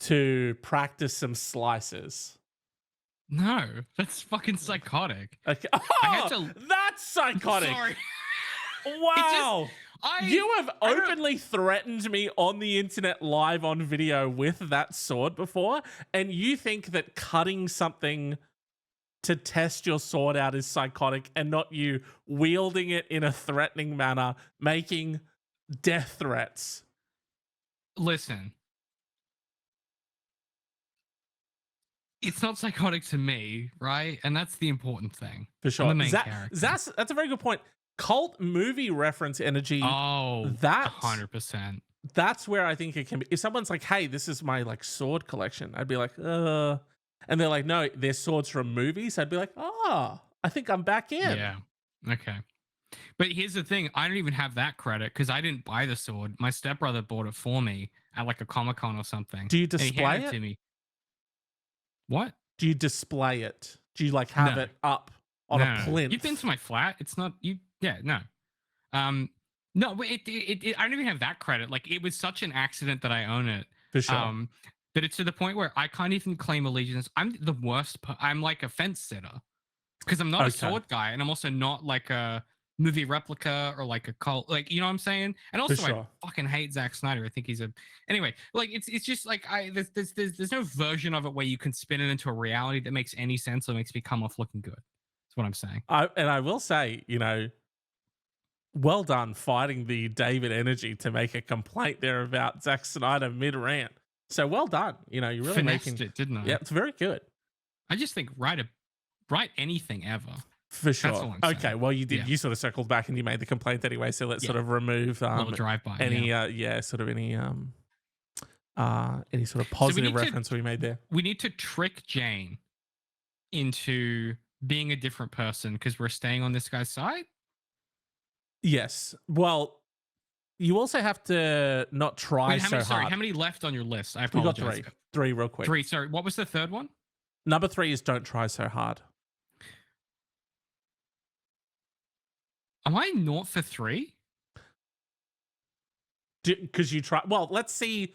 to practice some slices? No, that's fucking psychotic. Okay. I had to. That's psychotic. Sorry. Wow. You have I don't- openly threatened me on the internet live on video with that sword before, and you think that cutting something to test your sword out is psychotic and not you wielding it in a threatening manner, making death threats. Listen. It's not psychotic to me, right? And that's the important thing. For sure. I'm the main character. That's a very good point. Cult movie reference energy. Oh, that 100%. That's where I think it can be. If someone's like, "Hey, this is my like sword collection," I'd be like, and they're like, "No, they're swords from movies." I'd be like, "Oh, I think I'm back in." Yeah. Okay. But here's the thing: I don't even have that credit because I didn't buy the sword. My stepbrother bought it for me at like a Comic-Con or something. Do you And he display handed it? to me? What? Do you display it? Do you like have No. it up on a plinth? You've been to my flat. It's not you. Yeah. No. No. But I don't even have that credit. Like it was such an accident that I own it. For sure. That it's to the point where I can't even claim allegiance. I'm the worst. I'm like a fence sitter because I'm not a sword guy, and I'm also not like a movie replica or like a cult. Like you know what I'm saying? And also, sure. I fucking hate Zack Snyder. I think he's a. Anyway, like it's just like there's no version of it where you can spin it into a reality that makes any sense or makes me come off looking good. That's what I'm saying. I will say, well done fighting the David energy to make a complaint there about Zack Snyder mid rant. So well done. You're really Finessed making it, didn't I? Yeah, it's very good. I just think write anything ever. For sure. all I'm saying. Okay, well you did. Yeah. You sort of circled back and you made the complaint anyway. So let's Yeah. sort of remove Little drive by. any sort of any sort of positive need to- reference we made there. We need to trick Jane into being a different person because we're staying on this guy's side. Yes. Well, you also have to not try Wait, so hard. how many left on your list? I We got apologize. three real quick. 3. Sorry, what was the third one? Number 3 is don't try so hard. Am I not for 3? Because you try. Well, let's see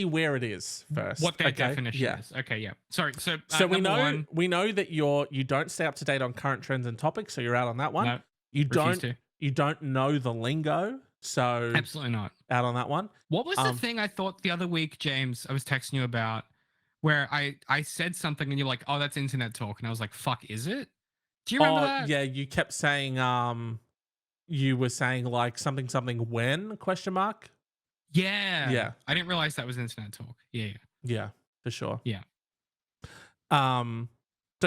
where it is first. What their okay? definition Yeah. is. Okay, yeah. Sorry. So we number know one, we know that you don't stay up to date on current trends and topics, so you're out on that one. No, you refuse don't to. you don't know the lingo, so Absolutely not. out on that one. What was the thing I thought the other week, James? I was texting you about where I said something and you're like, "Oh, that's internet talk," and I was like, "Fuck, is it?" Do you remember that? Yeah, you kept saying you were saying like something when question mark. Yeah. Yeah. I didn't realize that was internet talk. Yeah. Yeah, for sure. Yeah. Don't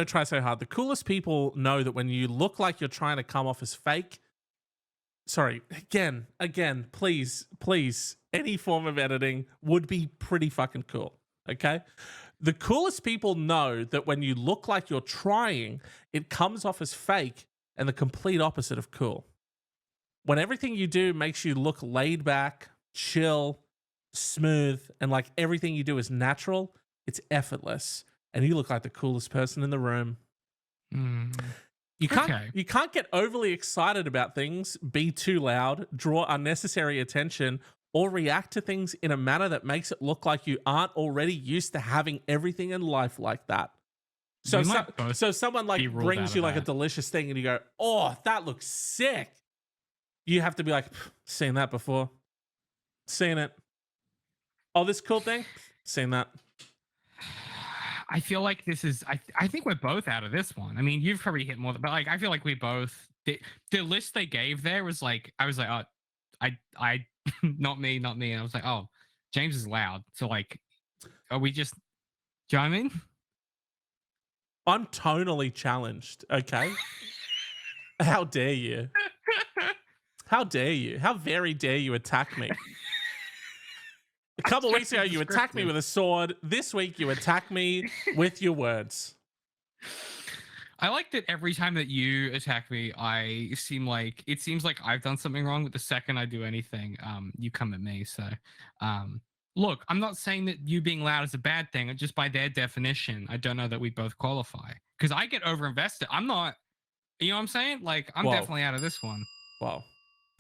try so hard. The coolest people know that when you look like you're trying to come off as fake. Sorry, again, please, any form of editing would be pretty fucking cool. Okay? The coolest people know that when you look like you're trying, it comes off as fake and the complete opposite of cool. When everything you do makes you look laid back, chill, smooth, and like everything you do is natural, it's effortless, and you look like the coolest person in the room. You can't get overly excited about things, be too loud, draw unnecessary attention, or react to things in a manner that makes it look like you aren't already used to having everything in life like that. So someone like brings you like a delicious thing and you go, "Oh, that looks sick." You have to be like, "Seen that before. Seen it. Oh, this cool thing? Seen that." I feel like this is. I think we're both out of this one. I mean, you've probably hit more, but like I feel like we both. The list they gave there was like I was like, oh, I not me, not me. And I was like, oh, James is loud. So like, are we just? Do you know what I mean? I'm tonally challenged. Okay. How dare you? How dare you? How very dare you attack me? A couple of weeks ago, you attacked me with a sword. This week, you attack me with your words. I like that every time that you attack me, it seems like I've done something wrong. But the second I do anything, you come at me. So, look, I'm not saying that you being loud is a bad thing. Just by their definition, I don't know that we both qualify because I get overinvested. I'm not. You know what I'm saying? Like, I'm definitely out of this one. Well,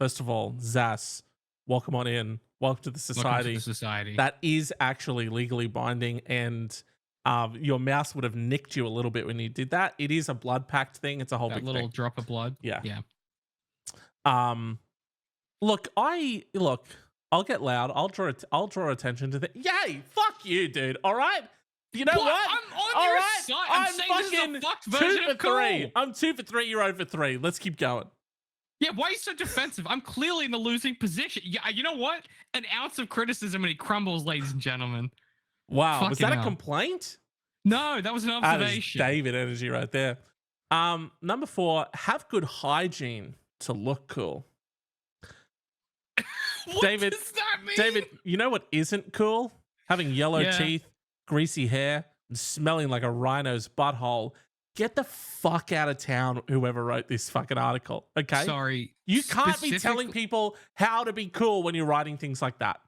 first of all, Zas, welcome on in. Welcome to the society. Welcome to the society. That is actually legally binding, and your mouse would have nicked you a little bit when you did that. It is a blood pact thing. It's a whole big little thing. drop of blood. Yeah. Yeah. Look, I'll get loud. I'll draw attention to the. Yay! Fuck you, dude. All right. You know what? I'm on All your right? side. I'm saying fucking this is a fucked 2 version for of cool. 3. I'm 2 for 3. You're 0 for 3. Let's keep going. Yeah, why are you so defensive? I'm clearly in the losing position. Yeah, you know what? An ounce of criticism and he crumbles, ladies and gentlemen. Wow, was that Fucking a hell. complaint? No, that was an That is observation. David energy right there. Number 4, have good hygiene to look cool. What David, does that mean? David, you know what isn't cool? Having yellow Yeah. teeth, greasy hair, and smelling like a rhino's butthole. Get the fuck out of town, whoever wrote this fucking article. Okay? Sorry. You can't be telling specific- people how to be cool when you're writing things like that.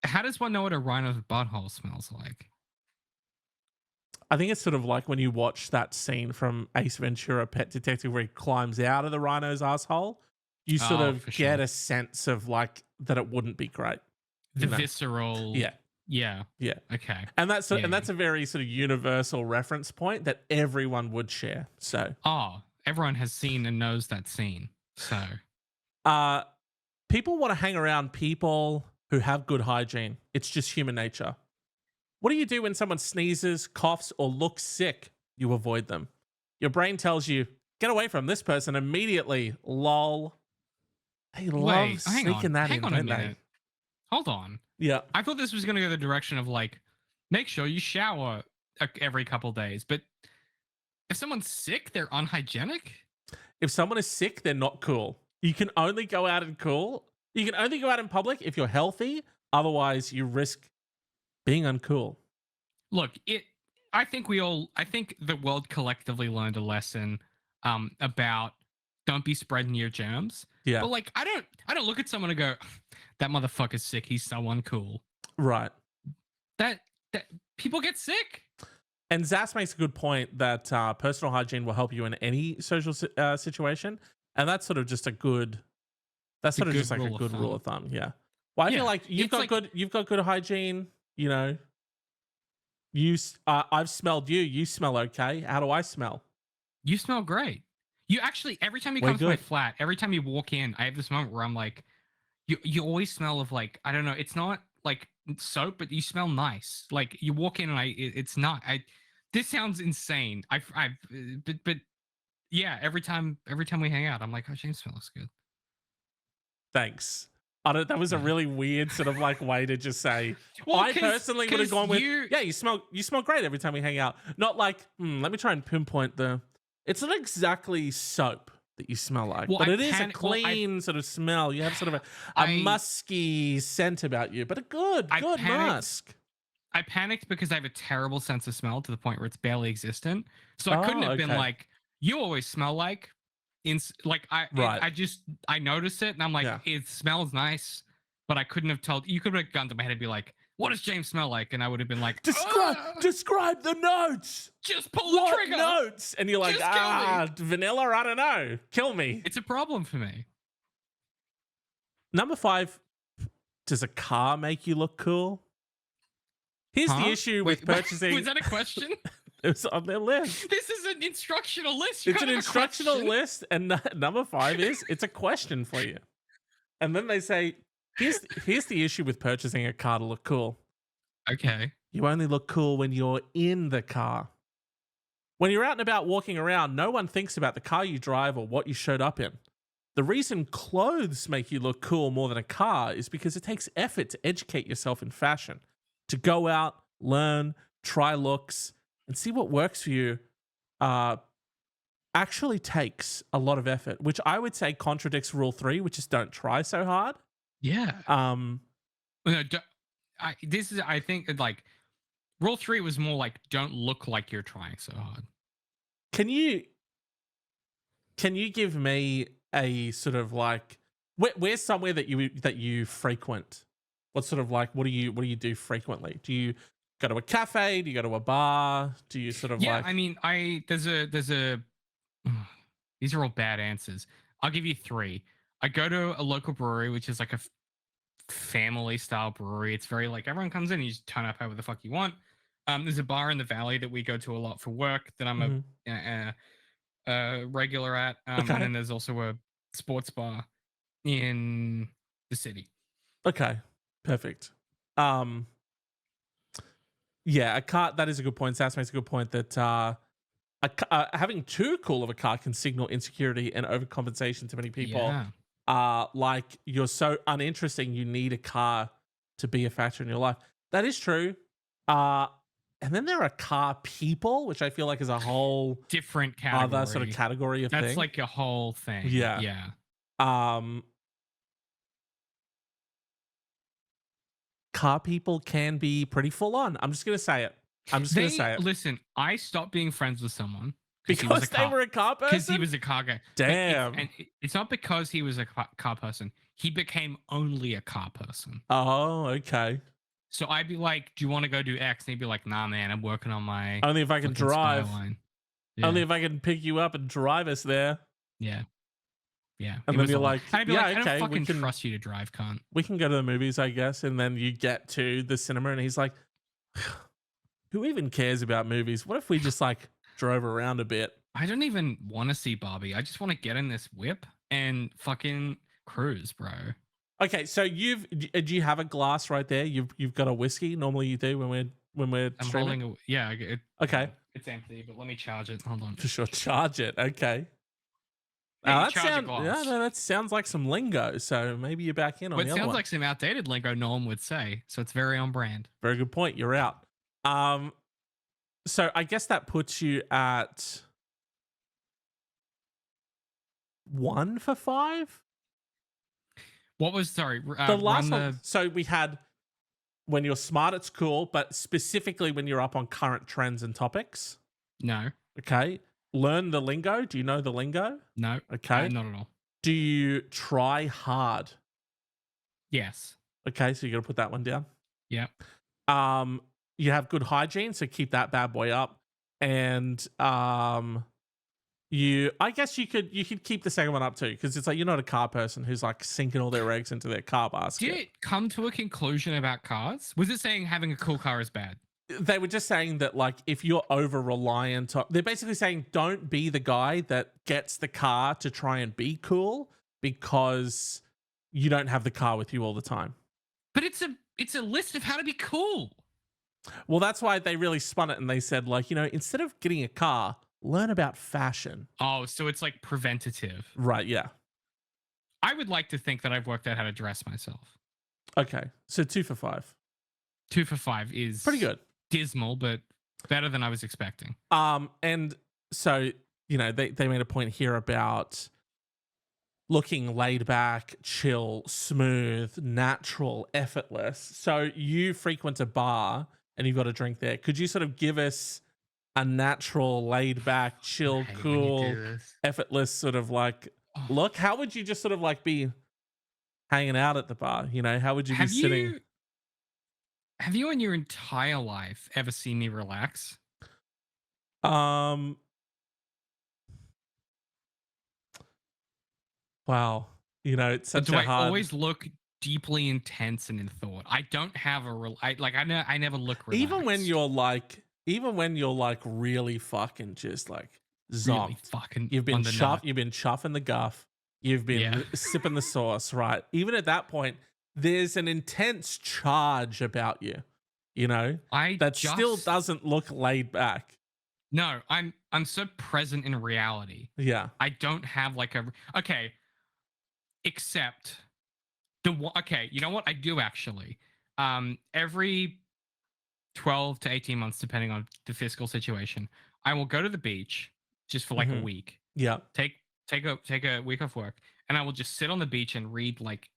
How does one know what a rhino's butthole smells like? I think it's sort of like when you watch that scene from Ace Ventura Pet Detective where he climbs out of the rhino's asshole. You sort of for get sure. a sense of like that it wouldn't be great. The you know? visceral. Yeah. Yeah. Yeah. Okay. And that's Yeah. a very sort of universal reference point that everyone would share. So Everyone has seen and knows that scene. So people want to hang around people who have good hygiene. It's just human nature. What do you do when someone sneezes, coughs, or looks sick? You avoid them. Your brain tells you, get away from this person immediately. Lol. They love sneaking that in, hang on a don't they? minute. Hold on. Yeah. I thought this was going to go the direction of like, make sure you shower every couple days. But if someone's sick, they're unhygienic? If someone is sick, they're not cool. You can only go out in public if you're healthy. Otherwise, you risk being uncool. Look, I think the world collectively learned a lesson about don't be spreading your germs. Yeah. But like, I don't look at someone and go, that motherfucker's sick. He's so uncool. Right. That people get sick. And Zas makes a good point that personal hygiene will help you in any social situation, and that's sort of just a good. That's sort of just like a good rule of thumb. Yeah. Well, I feel like you've got good hygiene. You know. I've smelled you. You smell okay. How do I smell? You smell great. You actually, every time you come to my flat, every time you walk in, I have this moment where I'm like, you always smell of like, I don't know, it's not like soap, but you smell nice. Like you walk in and it's not. This sounds insane. But yeah, every time we hang out, I'm like, oh, James smells good. Thanks. That was a really weird sort of like way to just say. Well, I personally would have gone with, yeah, you smell great every time we hang out. Not like, let me try and pinpoint it's not exactly soap that you smell like, but it is a clean sort of smell. You have sort of a musky scent about you, but a good musk. I panicked because I have a terrible sense of smell to the point where it's barely existent. So I couldn't have been like, you always smell like. I noticed it and I'm like, it smells nice, but I couldn't have told. You could have gone to my head and be like, what does James smell like? And I would have been like, describe the notes. Just pull the trigger. Notes? And you're like, vanilla. I don't know. Kill me. It's a problem for me. Number 5. Does a car make you look cool? Here's the issue with purchasing. Was that a question? It was on their list. This is an instructional list. It's an instructional list, and number 5 is it's a question for you. And then they say, here's the issue with purchasing a car to look cool. Okay. You only look cool when you're in the car. When you're out and about walking around, no one thinks about the car you drive or what you showed up in. The reason clothes make you look cool more than a car is because it takes effort to educate yourself in fashion. To go out, learn, try looks, and see what works for you actually takes a lot of effort, which I would say contradicts rule 3, which is don't try so hard. Yeah. Um, No, I think like rule 3 was more like don't look like you're trying so hard. Can you give me a sort of like where's somewhere that you frequent? What sort of like what do you do frequently? Do you go to a cafe? Do you go to a bar? Do you sort of Yeah, like I mean, there's a these are all bad answers. I'll give you 3. I go to a local brewery, which is like a family style brewery. It's very like everyone comes in, you just turn up however the fuck you want. There's a bar in the valley that we go to a lot for work that I'm a regular at. Okay. And then there's also a sports bar in the city. Okay, perfect. Yeah, a car. That is a good point. Sass makes a good point that having too cool of a car can signal insecurity and overcompensation to many people. Yeah. Like you're so uninteresting, you need a car to be a factor in your life. That is true. And then there are car people, which I feel like is a whole different category. Other sort of category of That's thing. like a whole thing. Yeah. Yeah. Car people can be pretty full on. I'm just gonna say it. Gonna say it. Listen, I stopped being friends with someone because they were a car person. Because he was a car guy. Damn. And it's not because he was a car person. He became only a car person. Oh, okay. So I'd be like, "Do you want to go do X?" And he'd be like, "Nah, man, I'm working on my only if I can drive. Yeah. Only if I can pick you up and drive us there." Yeah. Yeah. And then you're like, I'd be yeah, like, okay, I don't fucking trust you to drive, cunt. We can go to the movies, I guess. And then you get to the cinema and he's like, who even cares about movies? What if we just like drove around a bit? I don't even want to see Barbie. I just want to get in this whip and fucking cruise, bro. Okay, so do you have a glass right there? You've got a whiskey. Normally you do when we're I'm streaming. holding yeah. Okay. It's empty, but let me charge it. Hold on. For sure, charge it. Okay. Yeah, that sounds like some lingo. So maybe you're back in on the the other other sounds one. like some outdated lingo no one would say. So it's very on brand. Very good point. You're out. So I guess that puts you at 1 for 5. What was sorry? The last one. So we had when you're smart, it's cool, but specifically when you're up on current trends and topics. No. Okay. Learn the lingo. Do you know the lingo? No. Okay. Not at all. Do you try hard? Yes. Okay, so you got to put that one down. Yeah. You have good hygiene, so keep that bad boy up. And I guess you could keep the second one up too, because it's like you're not a car person who's like sinking all their eggs into their car basket. Did it come to a conclusion about cars? Was it saying having a cool car is bad? They were just saying that like if you're over reliant on, they're basically saying don't be the guy that gets the car to try and be cool because you don't have the car with you all the time. But it's a list of how to be cool. Well, that's why they really spun it and they said like, instead of getting a car, learn about fashion. Oh, so it's like preventative. Right, yeah. I would like to think that I've worked out how to dress myself. Okay, so 2 for 5. 2 for 5 is pretty good. Dismal, but better than I was expecting. And so, they made a point here about looking laid back, chill, smooth, natural, effortless. So you frequent a bar and you've got a drink there. Could you sort of give us a natural, laid back, chill, cool, effortless sort of like look? How would you just sort of like be hanging out at the bar? How would you be sitting? Have you in your entire life ever seen me relax? Wow. It's such Do a I hard... always look deeply intense and in thought? I don't have I never look relaxed. Even when you're like really fucking just like zonked. Really fucking you've been chuffing the guff. You've been sipping the sauce, right? Even at that point, there's an intense charge about you. you know, that still doesn't look laid back. No, I'm so present in reality. Yeah. I don't have like except you know what? I do actually. Every 12 to 18 months, depending on the fiscal situation, I will go to the beach just for like a week. Yeah. Take a week off work, and I will just sit on the beach and read like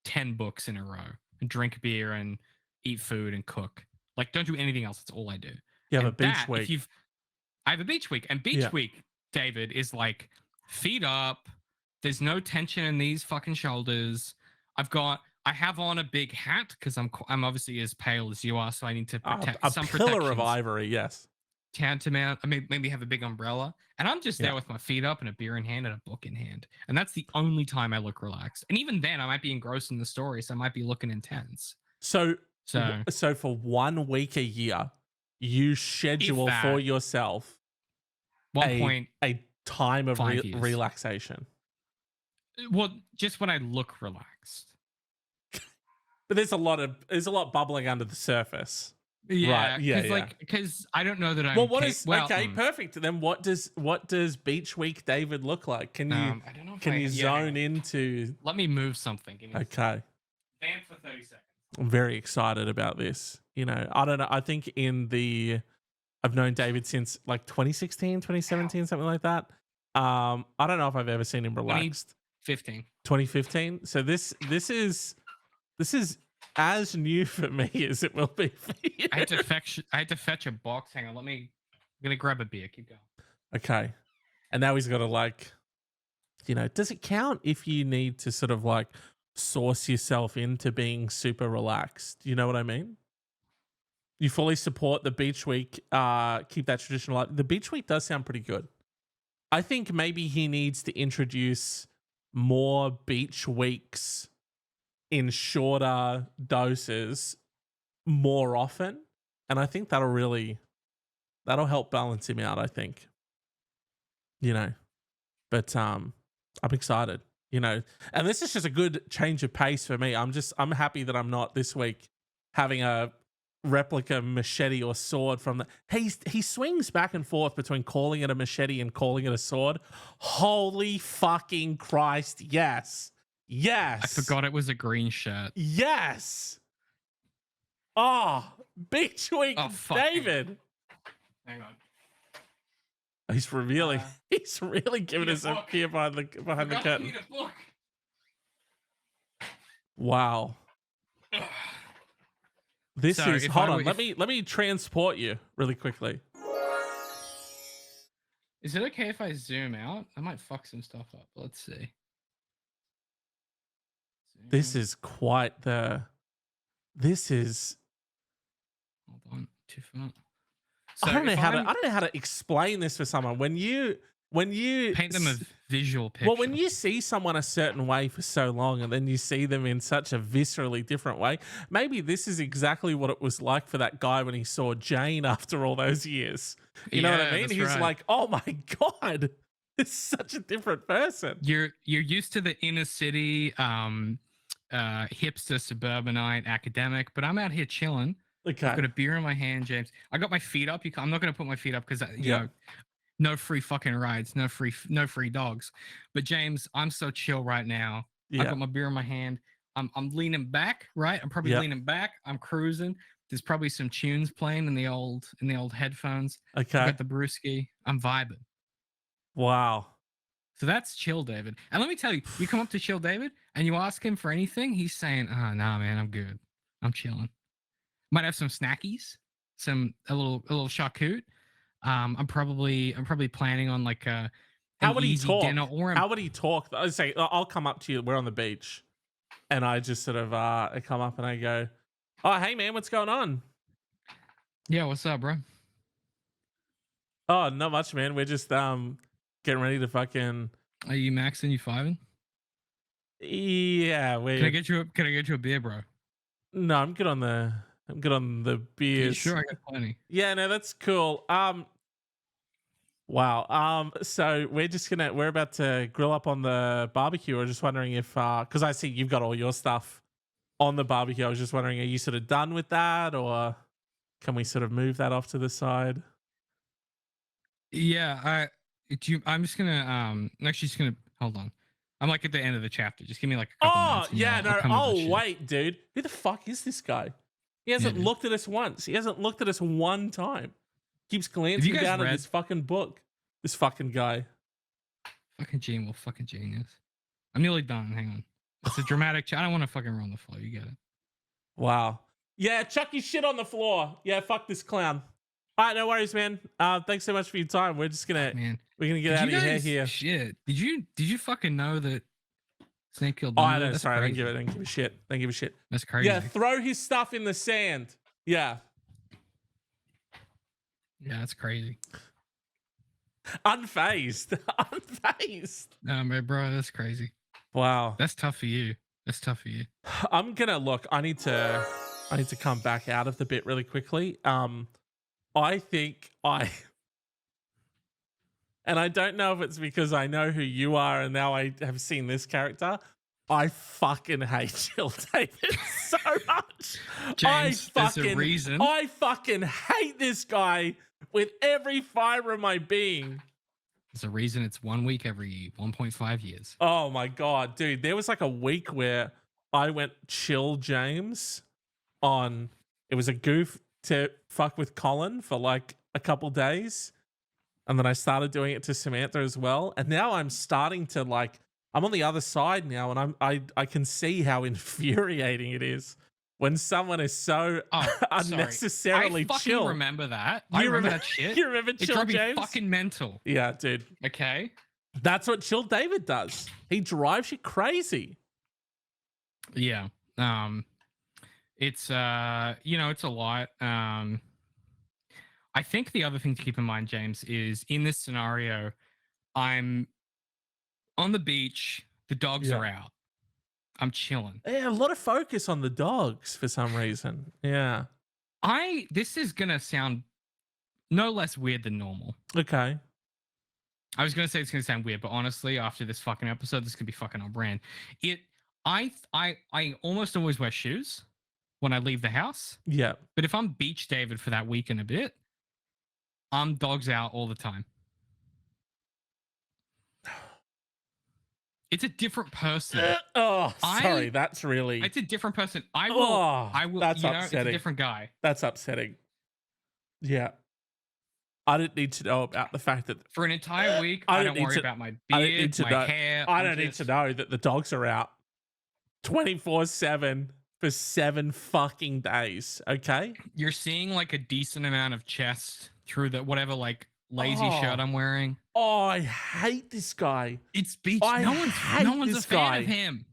10 books in a row, and drink beer and eat food and cook. Like, don't do anything else. That's all I do. You have And a beach week. I have a beach week, and beach week, David, is like feet up. There's no tension in these fucking shoulders. I have on a big hat because I'm obviously as pale as you are, so I need to protect a some pillar of ivory. Yes. Tantamount. I mean, maybe have a big umbrella, and I'm just there with my feet up and a beer in hand and a book in hand, and that's the only time I look relaxed. And even then, I might be engrossed in the story, so I might be looking intense. So for 1 week a year, you schedule for yourself a time of relaxation. Well, just when I look relaxed. But there's a lot bubbling under the surface. Yeah, right. Yeah. Because I don't know that I'm. Well, perfect. Then what does Beach Week David look like? Can you I don't know if can you zone into? Let me move something. Okay. Vamp for 30 seconds. I'm very excited about this. You know, I don't know. I think I've known David since like 2016, 2017, something like that. I don't know if I've ever seen him relaxed. 2015. So this is as new for me as it will be for you. I had to fetch a box. Hang on, I'm gonna grab a beer. Keep going. Okay. And now he's got to like, you know, does it count if you need to sort of like source yourself into being super relaxed? You know what I mean? You fully support the beach week, keep that tradition alive. The beach week does sound pretty good. I think maybe he needs to introduce more beach weeks in shorter doses more often. And I think that'll help balance him out, I think. You know. But I'm excited, you know. And this is just a good change of pace for me. I'm happy that I'm not this week having a replica machete or sword from the he swings back and forth between calling it a machete and calling it a sword. Holy fucking Christ, yes. I forgot it was a green shirt. Yes. Oh, Beach Week David. Hang on. He's revealing he's really giving us a peer behind the curtain. Wow. Hold on. Let me transport you really quickly. Is it okay if I zoom out? I might fuck some stuff up. Let's see. This is quite the. This is. Hold on. Too far. So I don't know how to explain this for someone. When you paint them a visual picture. Well, when you see someone a certain way for so long and then you see them in such a viscerally different way, maybe this is exactly what it was like for that guy when he saw Jane after all those years. You know what I mean? He's like, oh my God, it's such a different person. You're used to the inner city, hipster, suburbanite, academic, but I'm out here chilling. Okay. I've got a beer in my hand, James. I got my feet up. I'm not going to put my feet up because you know, no free fucking rides, no free dogs. But James, I'm so chill right now. I got my beer in my hand. I'm leaning back, right? I'm probably leaning back. I'm cruising. There's probably some tunes playing in the old headphones. Okay. I got the brewski. I'm vibing. Wow. So that's chill, David. And let me tell you, you come up to chill, David, and you ask him for anything, he's saying, "Oh, nah, man, I'm good. I'm chilling. Might have some snackies, a little charcut. I'm probably planning on like an easy dinner or how would he talk? I say I'll come up to you. We're on the beach, and I just sort of I come up and I go, "Oh, hey man, what's going on?" Yeah, what's up, bro? Oh, not much, man. We're just getting ready to fucking. Are you maxing? You fiving? Yeah, Can I get you a beer, bro? No, I'm good on the beers. Sure, I got plenty. Yeah, no, that's cool. Wow. So we're about to grill up on the barbecue. I was just wondering if because I see you've got all your stuff on the barbecue. I was just wondering, are you sort of done with that or? Can we sort of move that off to the side? Yeah, I'm just gonna actually just gonna hold on. I'm like at the end of the chapter. Just give me like a couple minutes. And yeah, I'll no. come to the Oh, shit. wait, dude. Who the fuck is this guy? He hasn't dude. looked at us once. He hasn't looked at us one time. Keeps Have glancing you guys down at read- this fucking book. This fucking guy. Fucking genius. I'm nearly done. Hang on. It's a dramatic. I don't want to fucking ruin the flow. You get it. Wow. Yeah, chuck your shit on the floor. Yeah, fuck this clown. All right, no worries, man. Thanks so much for your time. We're just gonna we're gonna get out of your hair here. Shit. Did you fucking know that Snape killed? Oh, I know. That's Sorry, crazy. I don't give a shit. Don't give a shit. That's crazy. Yeah, throw his stuff in the sand. Yeah. Yeah, that's crazy. Unfazed. Unfazed. No, man, bro, that's crazy. Wow. That's tough for you. I'm gonna look. I need to come back out of the bit really quickly. I think and I don't know if it's because I know who you are and now I have seen this character. I fucking hate Jill David so much. James, there's a reason. I fucking hate this guy with every fiber of my being. There's a reason it's 1 week every 1.5 years. Oh my God, dude. There was like a week where I went chill James on, it was a goof to fuck with Colin for like a couple days. And then I started doing it to Samantha as well. And now I'm starting to like, I'm on the other side now and I can see how infuriating it is when someone is so unnecessarily I fucking chill. remember that. I remember that shit. You remember It Chill drove me James? fucking mental. Yeah, dude. Okay. That's what Chill David does. He drives you crazy. Yeah. It's it's a lot. I think the other thing to keep in mind, James, is in this scenario, I'm on the beach, the dogs are out. I'm chilling. Yeah, a lot of focus on the dogs for some reason. Yeah. This is gonna sound no less weird than normal. Okay. I was gonna say it's gonna sound weird, but honestly, after this fucking episode, this could be fucking on brand. I almost always wear shoes when I leave the house. Yeah. But if I'm Beach David for that week and a bit, I'm dogs out all the time. It's a different person. Sorry, that's really. It's a different person. I will. That's It's a upsetting. different guy. That's upsetting. Yeah. I didn't need to know about the fact that For an entire week, I don't worry about my beard, my hair. I don't need to know that the dogs are out 24/7 for 7 fucking days. Okay. You're seeing like a decent amount of chest through the whatever like lazy shirt I'm wearing. Oh, I hate this guy. It's Beach. I No hate one's this a fan guy. of him.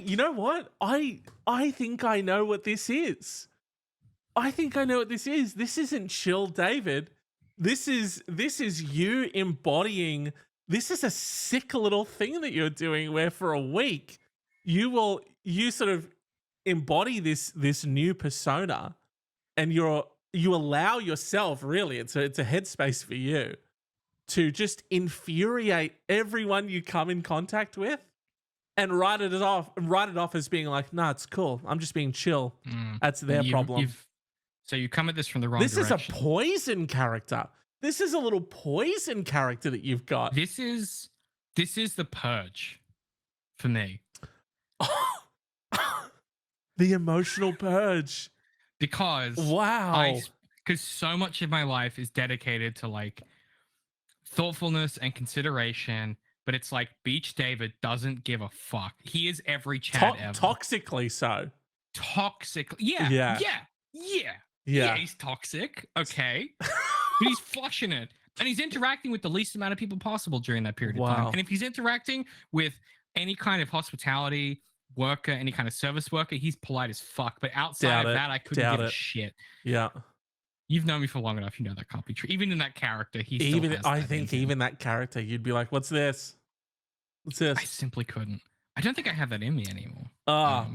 You know what? I think I know what this is. I think I know what this is. This isn't Chill David. This is you embodying. This is a sick little thing that you're doing where for a week you sort of embody this new persona and you allow yourself, really, it's a headspace for you to just infuriate everyone you come in contact with and write it off as being like, nah, it's cool. I'm just being chill. That's their problem. So you come at this from the wrong This direction. is a poison character. This is a little poison character that you've got. This is the purge for me. The emotional purge. Because because so much of my life is dedicated to like thoughtfulness and consideration, but it's like Beach David doesn't give a fuck. He is every Chad ever. Toxically so. Toxic. Yeah. He's toxic. Okay. But he's flushing it. And he's interacting with the least amount of people possible during that period of time. And if he's interacting with any kind of hospitality worker, any kind of service worker, he's polite as fuck. But outside of that, I couldn't give a shit. Yeah. You've known me for long enough. You know that can't be true. Even in that character, even that character, you'd be like, what's this? What's this? I simply couldn't. I don't think I have that in me anymore.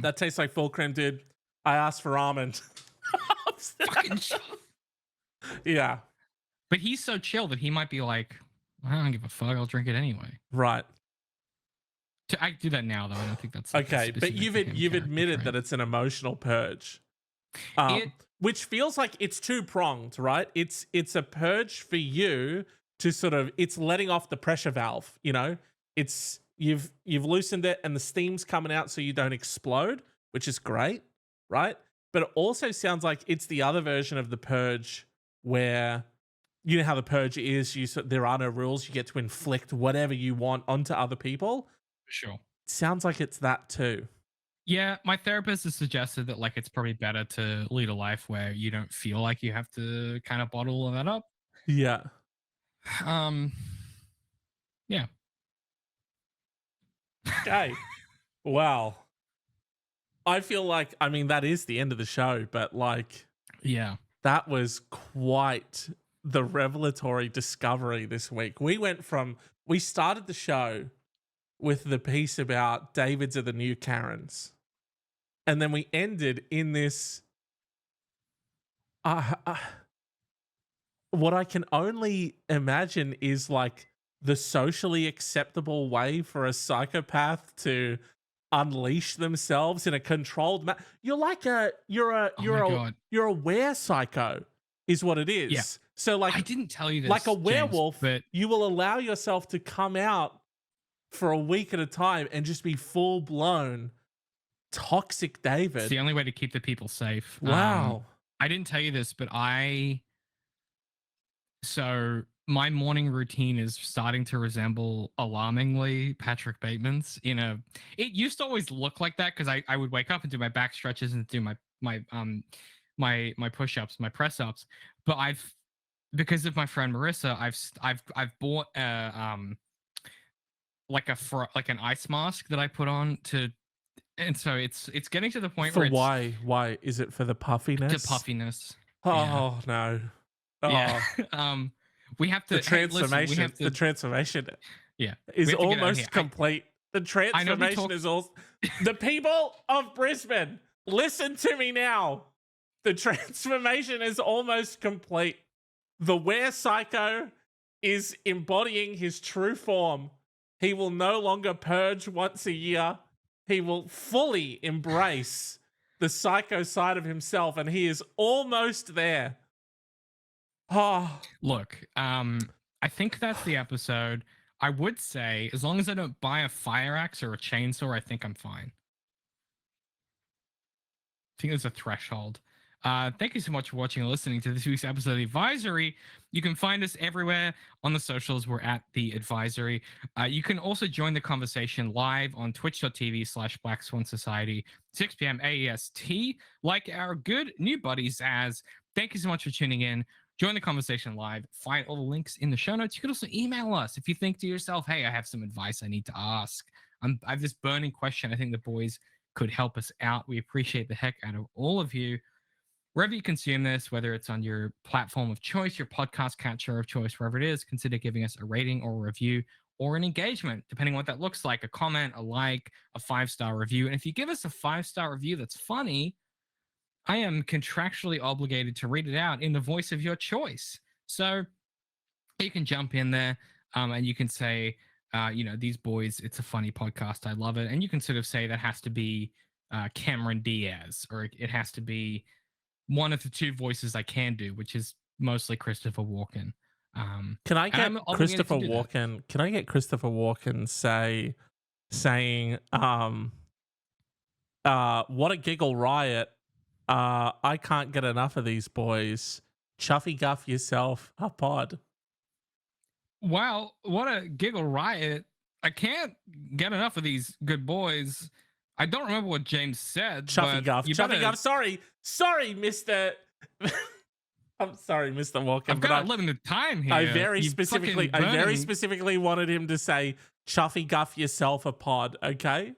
That tastes like full cream, dude. I asked for almond. Fucking yeah. But he's so chill that he might be like, I don't give a fuck. I'll drink it anyway. Right. I do that now, though. I don't think that's like okay. But you've admitted that it's an emotional purge. It which feels like it's two-pronged, right? It's a purge for you to sort of, it's letting off the pressure valve, you know? It's you've loosened it and the steam's coming out so you don't explode, which is great, right? But it also sounds like it's the other version of the purge where you know how the purge is, there are no rules, you get to inflict whatever you want onto other people. Sure. Sounds like it's that too. Yeah, my therapist has suggested that like it's probably better to lead a life where you don't feel like you have to kind of bottle all that up. Yeah. Yeah. Okay. Wow. I feel like, I mean, that is the end of the show, but like, Yeah. that was quite the revelatory discovery this week. We started the show with the piece about Davids are the new Karens. And then we ended in this, what I can only imagine is like the socially acceptable way for a psychopath to unleash themselves in a controlled you're like you're a were psycho is what it is. Yeah. So like I didn't tell you this, like a werewolf, James, but you will allow yourself to come out for a week at a time and just be full blown toxic David. it's the only way to keep the people safe. Wow. I didn't tell you this, but so my morning routine is starting to resemble alarmingly Patrick Bateman's. It used to always look like that because I would wake up and do my back stretches and do my push-ups, my press-ups. But because of my friend Marissa, I've bought like an ice mask that I put on and so it's getting to the point For where why is it for the puffiness? the puffiness. Oh no. Oh. Yeah. We have to The transformation. we have to, the transformation. Yeah. Is We have to get out of almost here. complete. The transformation is all. The people of Brisbane, listen to me now. The transformation is almost complete. The were psycho is embodying his true form. He will no longer purge once a year. He will fully embrace the psycho side of himself, and he is almost there. Oh, Look, I think that's the episode. I would say, as long as I don't buy a fire axe or a chainsaw, I think I'm fine. I think there's a threshold. Thank you so much for watching and listening to this week's episode of The Advisory. You can find us everywhere on the socials. We're at The Advisory. You can also join the conversation live on twitch.tv/Black Swan Society, 6 p.m. AEST, like our good new buddy Zaz. Thank you so much for tuning in. Join the conversation live. Find all the links in the show notes. You can also email us if you think to yourself, hey, I have some advice I need to ask. I have this burning question. I think the boys could help us out. We appreciate the heck out of all of you. Wherever you consume this, whether it's on your platform of choice, your podcast catcher of choice, wherever it is, consider giving us a rating or a review or an engagement, depending on what that looks like, a comment, a like, a 5-star review. And if you give us a 5-star review that's funny, I am contractually obligated to read it out in the voice of your choice. So you can jump in there and you can say, these boys, it's a funny podcast. I love it. And you can sort of say that has to be Cameron Diaz, or it has to be one of the two voices I can do, which is mostly Christopher Walken. Can I get Christopher Walken? Can I get Christopher Walken saying, what a giggle riot. I can't get enough of these boys. Chuffy guff yourself a pod. Wow, what a giggle riot. I can't get enough of these good boys. I don't remember what James said. Chuffy guff. Chuffy guff. Sorry, Mr. I'm sorry, Mr. Walken. I've got a limited time here. I very specifically wanted him to say, Chuffy guff yourself a pod, okay?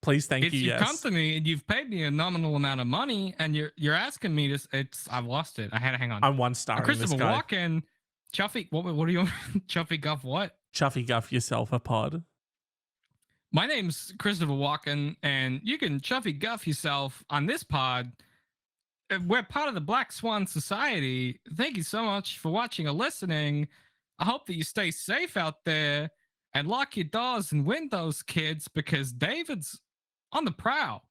Please, thank you. You've come to me and you've paid me a nominal amount of money, and you're asking me to. I've lost it. I had to hang on. I'm 1-star. Christopher Walken, Chuffy. What do you? Chuffy guff what? Chuffy guff yourself a pod. My name's Christopher Walken, and you can Chuffy guff yourself on this pod. We're part of the Black Swan Society. Thank you so much for watching or listening. I hope that you stay safe out there and lock your doors and windows, kids, because David's on the prowl.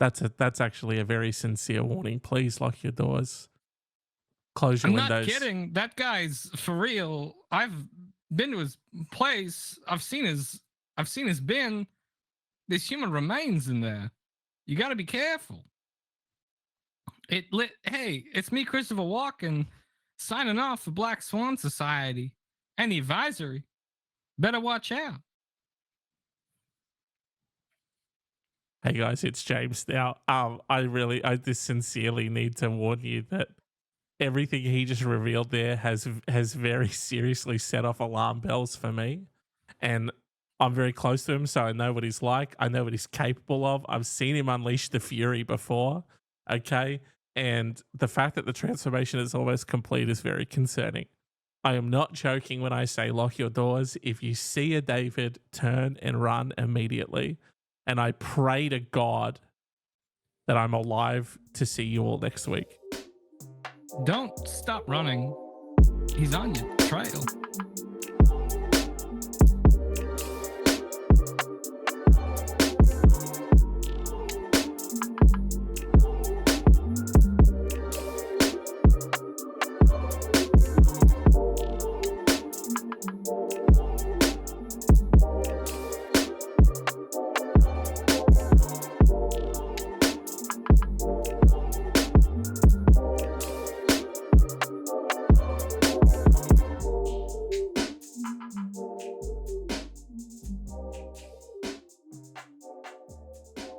That's actually a very sincere warning. Please lock your doors. Close your I'm windows. not kidding. That guy's for real. I've been to his place. I've seen his bin. There's human remains in there. You got to be careful. Hey, it's me, Christopher Walken, signing off for Black Swan Society and the advisory. Better watch out. Hey guys, it's James. Now, I just sincerely need to warn you that everything he just revealed there has very seriously set off alarm bells for me. And I'm very close to him, so I know what he's like. I know what he's capable of. I've seen him unleash the fury before, okay? And the fact that the transformation is almost complete is very concerning. I am not joking when I say lock your doors. If you see a David, turn and run immediately. And I pray to God that I'm alive to see you all next week. Don't stop running. He's on your trail.